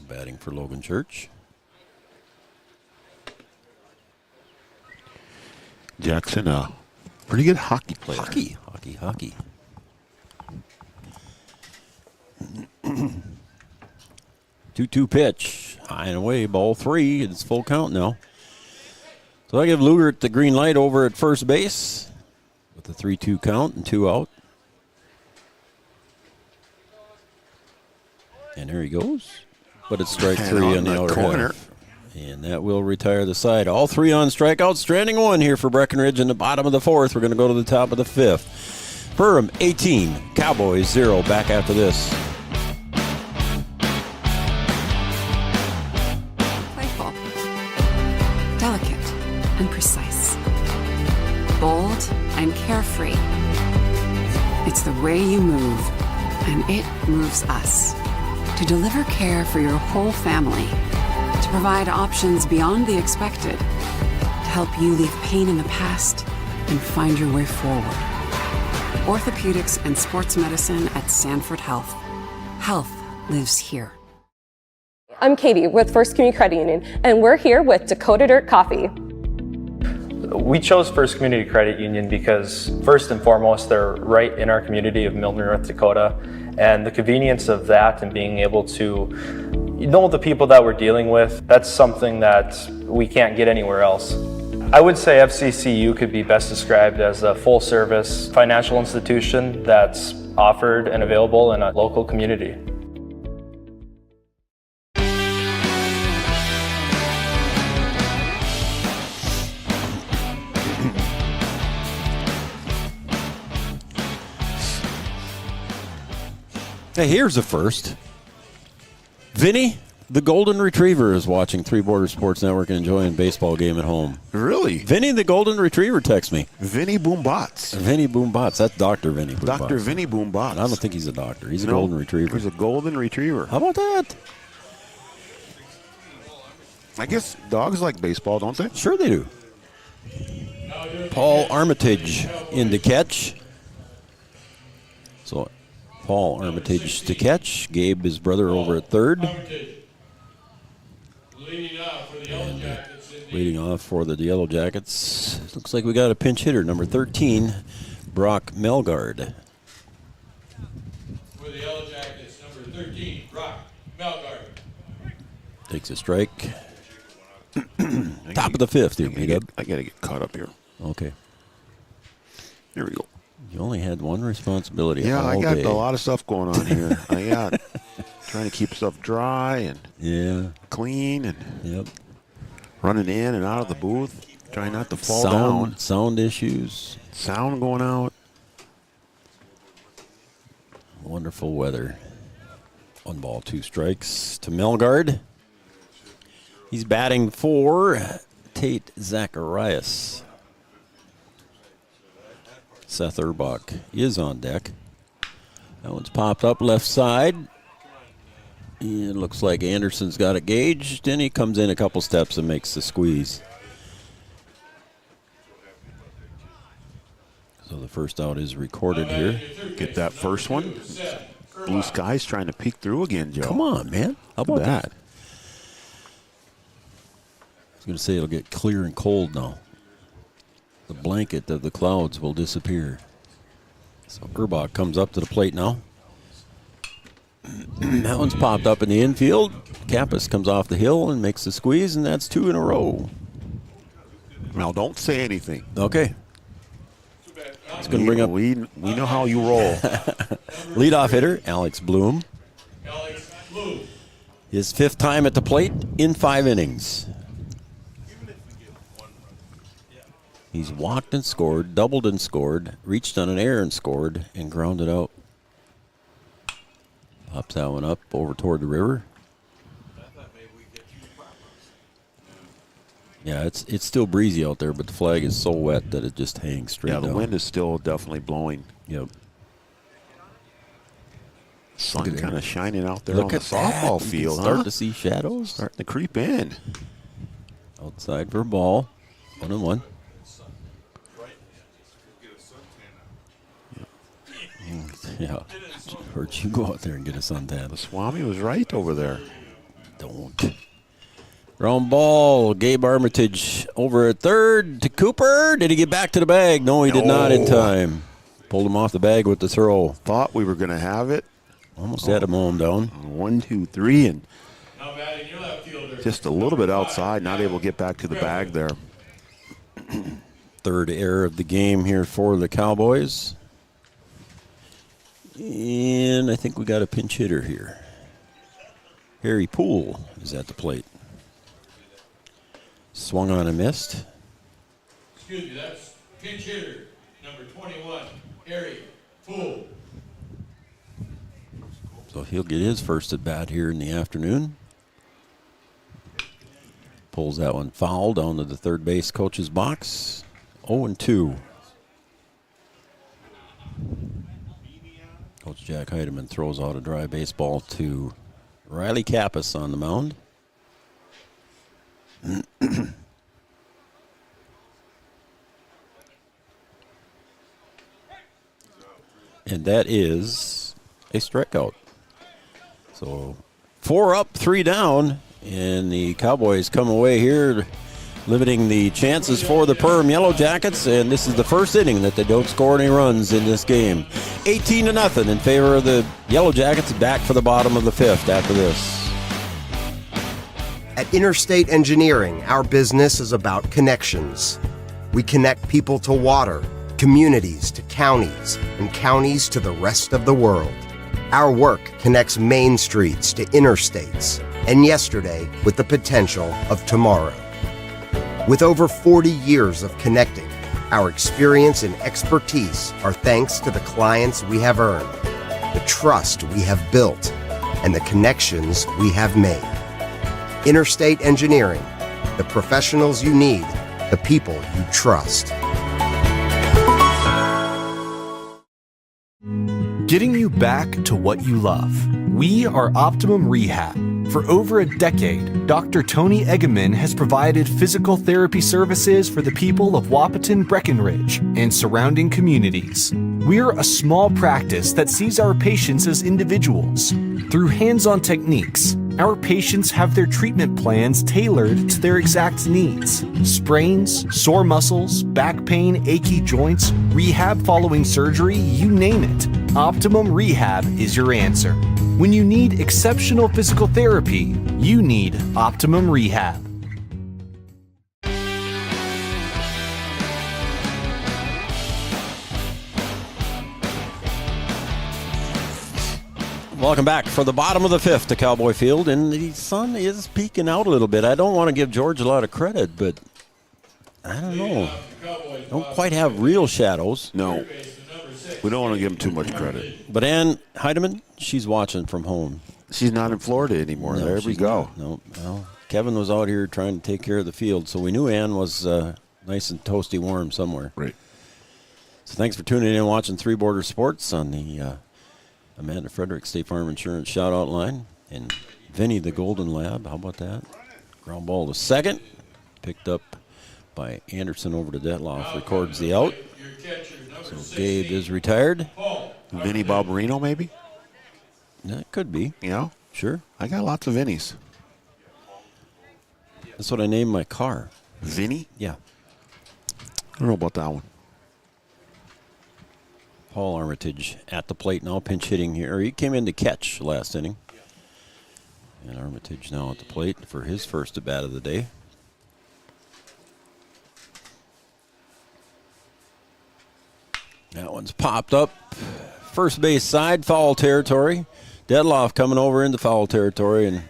batting for Logan Church. Jackson, a pretty good hockey player. Hockey. 2-2 pitch. High and away, ball 3. It's full count now. So I give Lugert the green light over at first base with the 3-2 count and 2 out. And there he goes. But it's strike 3 on the outer corner. Half. And that will retire the side. All 3 on strikeouts. Stranding 1 here for Breckenridge in the bottom of the 4th. We're going to go to the top of the 5th. Perham 18, Cowboys 0. Back after this. Playful, delicate, and precise. Bold and carefree. It's the way you move, and it moves us. To deliver care for your whole family, to provide options beyond the expected, to help you leave pain in the past and find your way forward. Orthopedics and sports medicine at Sanford Health. Health lives here. I'm Katie with First Community Credit Union, and we're here with Dakota Dirt Coffee. We chose First Community Credit Union because, first and foremost, they're right in our community of Milner, North Dakota, and the convenience of that and being able to know the people that we're dealing with, that's something that we can't get anywhere else. I would say FCCU could be best described as a full-service financial institution that's offered and available in a local community. Hey, here's a first. Vinny, the Golden Retriever, is watching Three Borders Sports Network and enjoying baseball game at home. Really? Vinny, the Golden Retriever, texts me. Vinny Boombots. Vinny Boombots. That's Dr. Vinny Boombots. Dr. Vinny Boombots. I don't think he's a doctor. He's a Golden Retriever. He's a Golden Retriever. How about that? I guess dogs like baseball, don't they? Sure they do. Paul Armitage in to catch. So Paul Armitage to catch. Gabe, his brother, over at third. And leading off for the Yellow Jackets. Looks like we got a pinch hitter, number 13, Brock Melgard. For the Yellow Jackets, number 13, Brock Melgard. Takes a strike. Top of the 5th here, I got to get caught up here. Okay. Here we go. You only had one responsibility. Yeah, all I got day. a lot of stuff going on here. I got trying to keep stuff dry and clean and running in and out of the booth. Trying not to fall down. Sound issues. Sound going out. Wonderful weather. 1 ball, 2 strikes to Melgard. He's batting for Tate Zacharias. Seth Urbach is on deck. That one's popped up left side. It looks like Anderson's got it gauged, and he comes in a couple steps and makes the squeeze. So the first out is recorded here. Get that first one. Blue skies trying to peek through again, Joe. Come on, man. How about that? I was going to say it'll get clear and cold now. The blanket of the clouds will disappear. So Urbach comes up to the plate now. That one's popped up in the infield. Kappas comes off the hill and makes the squeeze, and that's 2 in a row. Now, don't say anything. Okay. It's going to bring up. We know how you roll. Leadoff hitter, Alex Bloom. His 5th time at the plate in 5 innings. He's walked and scored, doubled and scored, reached on an error and scored, and grounded out. Pops that one up over toward the river. Yeah, it's still breezy out there, but the flag is so wet that it just hangs straight down. Yeah, the wind is still definitely blowing. Yep. Sun kind of shining out there Look on the at softball that. field. Start to see shadows. Starting to creep in. Outside for a ball. 1-1. Yeah. Where'd you go out there and get a suntan? The Swami was right over there. Don't. Round ball. Gabe Armitage over at third to Cooper. Did he get back to the bag? No, he did not in time. Pulled him off the bag with the throw. Thought we were going to have it. Almost had him home down. 1, 2, 3, and just a little bit outside. Not able to get back to the bag there. Third error of the game here for the Cowboys. And I think we got a pinch hitter here. Harry Poole is at the plate. Swung on and missed. Excuse me, that's pinch hitter, number 21, Harry Poole. So he'll get his first at bat here in the afternoon. Pulls that one foul down to the third base coach's box. 0-2. Coach Jack Heidemann throws out a dry baseball to Riley Kappas on the mound. And that is a strikeout. So 4 up, 3 down, and the Cowboys come away here limiting the chances for the Perham Yellow Jackets, and this is the first inning that they don't score any runs in this game. 18-0 in favor of the Yellow Jackets, back for the bottom of the 5th after this. At Interstate Engineering, our business is about connections. We connect people to water, communities to counties, and counties to the rest of the world. Our work connects main streets to interstates, and yesterday with the potential of tomorrow. With over 40 years of connecting, our experience and expertise are thanks to the clients we have earned, the trust we have built, and the connections we have made. Interstate Engineering, the professionals you need, the people you trust. Getting you back to what you love. We are Optimum Rehab. For over a decade, Dr. Tony Egeman has provided physical therapy services for the people of Wahpeton, Breckenridge, and surrounding communities. We're a small practice that sees our patients as individuals. Through hands-on techniques, our patients have their treatment plans tailored to their exact needs. Sprains, sore muscles, back pain, achy joints, rehab following surgery, you name it. Optimum Rehab is your answer. When you need exceptional physical therapy, you need Optimum Rehab. Welcome back for the bottom of the 5th to Cowboy Field, and the sun is peeking out a little bit. I don't want to give George a lot of credit, but I don't know. Don't quite have real shadows. No. We don't want to give him too much credit. But Ann Heidemann, she's watching from home. She's not in Florida anymore. No, there we go. No, well, Kevin was out here trying to take care of the field, so we knew Ann was nice and toasty warm somewhere. Right. So thanks for tuning in and watching Three Border Sports on the Amanda Frederick State Farm Insurance shout-out line. And Vinny the Golden Lab, how about that? Ground ball to second. Picked up by Anderson over to Detloff. Records the out. So Gabe is retired. Vinny Barbarino, maybe? That could be. Yeah. Sure. I got lots of Vinnies. That's what I named my car. Vinny? Yeah. I don't know about that one. Paul Armitage at the plate now, pinch hitting here. He came in to catch last inning. And Armitage now at the plate for his first at bat of the day. That one's popped up. First base side, foul territory. Detloff coming over into foul territory and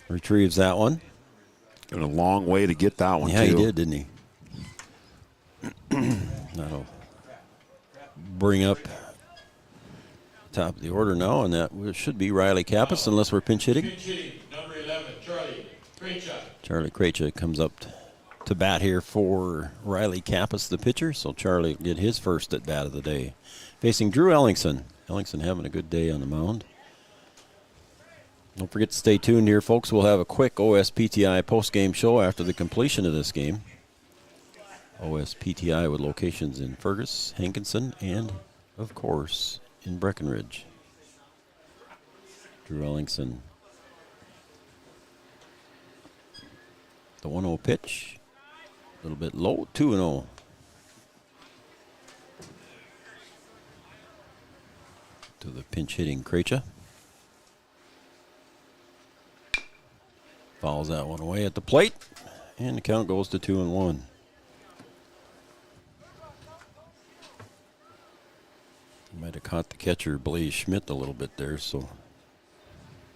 retrieves that one. Got a long way to get that one, yeah, too. He did, didn't he? That'll bring up top of the order now, and that should be Riley Kappas, unless we're pinch hitting. Pinch hitting, number 11, Charlie Krejci. Charlie Krejci comes up to bat here for Riley Kappas, the pitcher. So Charlie did his first at bat of the day. Facing Drew Ellingson. Ellingson having a good day on the mound. Don't forget to stay tuned here, folks. We'll have a quick OSPTI post-game show after the completion of this game. OSPTI with locations in Fergus, Hankinson, and, of course, in Breckenridge. Drew Ellingson. The 1-0 pitch. A little bit low, 2-0. To the pinch hitting Krejci. Fouls that one away at the plate. And the count goes to 2-1. Might have caught the catcher, Blaze Schmidt, a little bit there, so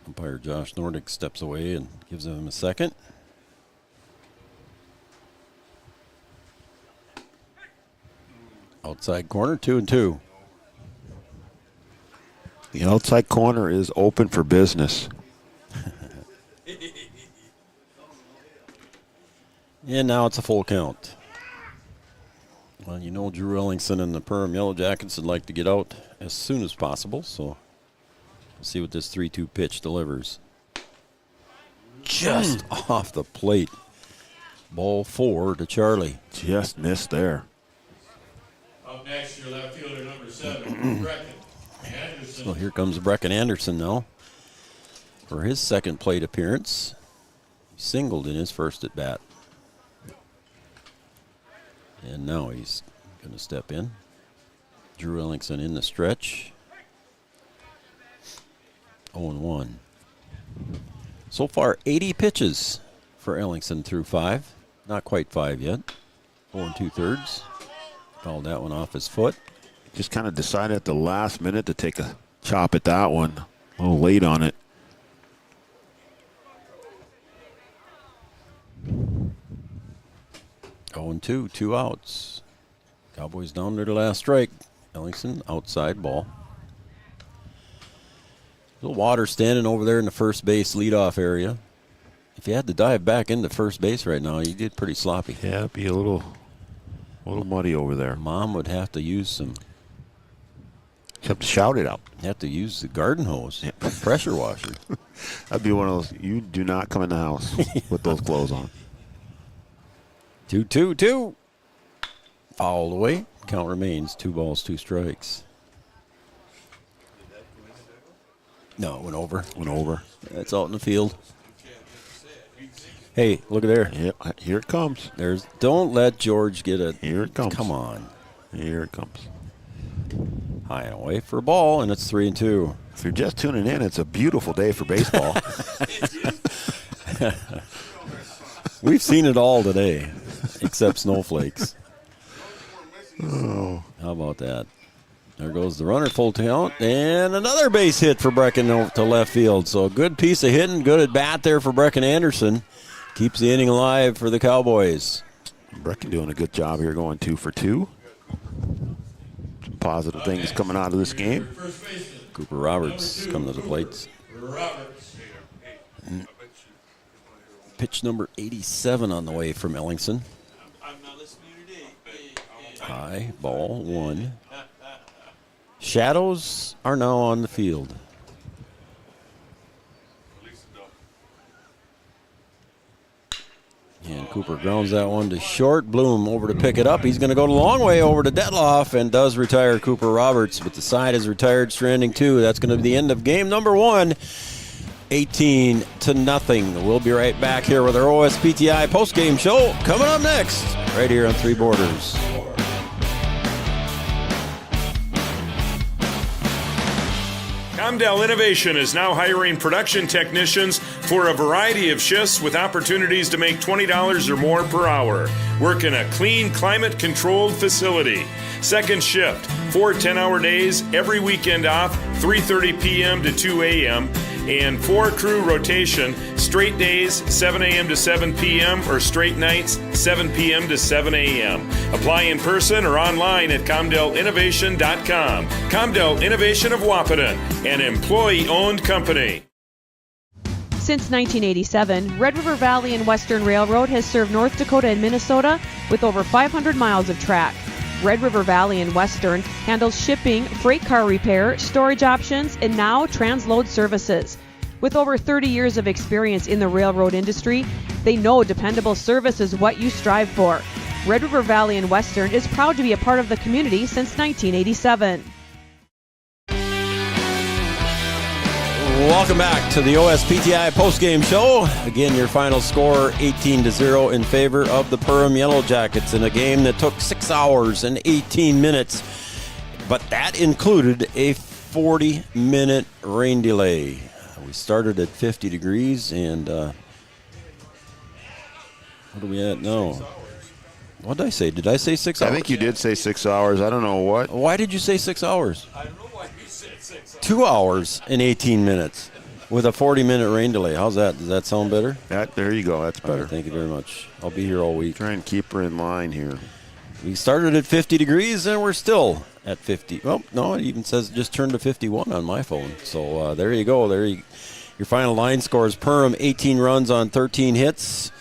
umpire Josh Nordic steps away and gives him a second. Outside corner, 2-2. The outside corner is open for business. And now it's a full count. Well, you know Drew Ellingson and the Perham Yellow Jackets would like to get out as soon as possible, so we'll see what this 3-2 pitch delivers. Just off the plate. Ball 4 to Charlie. Just missed there. Up next, your left fielder, number 7, Brecken Anderson. So here comes Brecken Anderson now for his second plate appearance. He singled in his first at bat. And now he's going to step in. Drew Ellingson in the stretch. 0-1. So far, 80 pitches for Ellingson through 5. Not quite 5 yet. 4 2/3. Fouled that one off his foot. Just kind of decided at the last minute to take a chop at that one. A little late on it. Oh, 2, 2 outs. Cowboys down to the last strike. Ellingson, outside ball. Little water standing over there in the first base leadoff area. If you had to dive back into first base right now, you did pretty sloppy. Yeah, it'd be a little muddy over there. Mom would have to use some. You have to shout it out. You have to use the garden hose, pressure washer. That'd be one of those. You do not come in the house with those clothes on. 2-2-2. Fouled away. Count remains 2 balls, 2 strikes. No, it went over. Went over. That's out in the field. Hey, look at there. Yep, here it comes. Don't let George get a. Here it comes. Come on. Here it comes. High and away for a ball, and it's 3-2. If you're just tuning in, it's a beautiful day for baseball. We've seen it all today, except snowflakes. Oh. How about that? There goes the runner, full count, and another base hit for Brecken to left field. So a good piece of hitting, good at bat there for Brecken Anderson. Keeps the inning alive for the Cowboys. Brecken doing a good job here, going 2 for 2. Some positive things coming out of this game. Cooper Roberts coming to the plates. Pitch number 87 on the way from Ellingson. High, ball 1. Shadows are now on the field. And Cooper grounds that one to short. Bloom over to pick it up. He's going to go the long way over to Detloff and does retire Cooper Roberts, but the side is retired, stranding 2. That's going to be the end of game number 1. 18-0. We'll be right back here with our OSPTI postgame show coming up next, right here on Three Borders. Comdell Innovation is now hiring production technicians for a variety of shifts with opportunities to make $20 or more per hour. Work in a clean, climate-controlled facility. Second shift, 4 10-hour days, every weekend off, 3:30 p.m. to 2 a.m., and 4-crew rotation, straight days, 7 a.m. to 7 p.m., or straight nights, 7 p.m. to 7 a.m. Apply in person or online at ComdellInnovation.com. Comdell Innovation of Wahpeton, an employee-owned company. Since 1987, Red River Valley and Western Railroad has served North Dakota and Minnesota with over 500 miles of track. Red River Valley and Western handles shipping, freight car repair, storage options, and now transload services. With over 30 years of experience in the railroad industry, they know dependable service is what you strive for. Red River Valley and Western is proud to be a part of the community since 1987. Welcome back to the OSPTI postgame show. Again, your final score 18-0 in favor of the Perham Yellow Jackets in a game that took 6 hours and 18 minutes. But that included a 40-minute rain delay. We started at 50 degrees and what are we at now? What did I say? Did I say 6 hours? I think you did say 6 hours. I don't know what. Why did you say 6 hours? I don't know why you said 6 hours. 2 hours and 18 minutes with a 40-minute rain delay. How's that? Does that sound better? There you go. That's better. Right, thank you very much. I'll be here all week. Try and keep her in line here. We started at 50 degrees and we're still at 50. Well, no, it even says it just turned to 51 on my phone. So there you go. Your final line scores: Perham 18 runs on 13 hits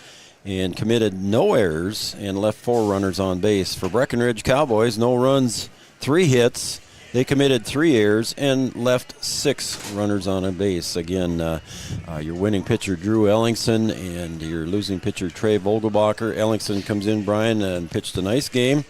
and committed no errors and left 4 runners on base. For Breckenridge Cowboys, no runs, 3 hits. They committed 3 errors and left 6 runners on a base. Again, your winning pitcher, Drew Ellingson, and your losing pitcher, Trey Vogelbacher. Ellingson comes in, Brian, and pitched a nice game.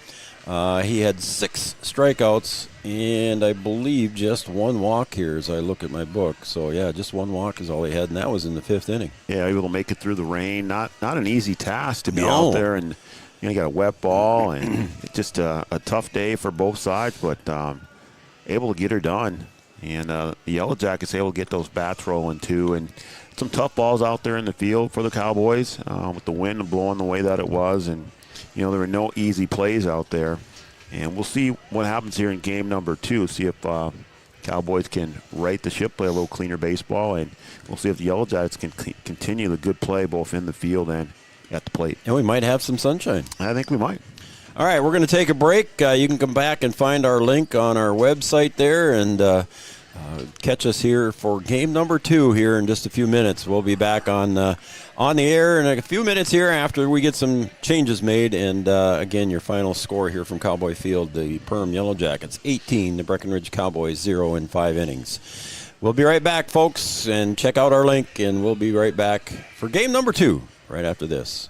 He had 6 strikeouts and I believe just 1 walk here as I look at my book. So, yeah, just 1 walk is all he had, and that was in the 5th inning. Yeah, able to make it through the rain. Not an easy task to be out there, and you got a wet ball, and it's just a tough day for both sides, but able to get her done. And the Yellow Jackets able to get those bats rolling, too. And some tough balls out there in the field for the Cowboys with the wind blowing the way that it was. And, there were no easy plays out there. And we'll see what happens here in game number 2, see if Cowboys can right the ship, play a little cleaner baseball, and we'll see if the Yellow Jackets can continue the good play both in the field and at the plate. And we might have some sunshine. I think we might. All right, we're going to take a break. You can come back and find our link on our website there and catch us here for game number 2 here in just a few minutes. We'll be back on the air in a few minutes here after we get some changes made. And, again, your final score here from Cowboy Field, the Perham Yellow Jackets 18, the Breckenridge Cowboys 0 in 5 innings. We'll be right back, folks, and check out our link, and we'll be right back for game number 2 right after this.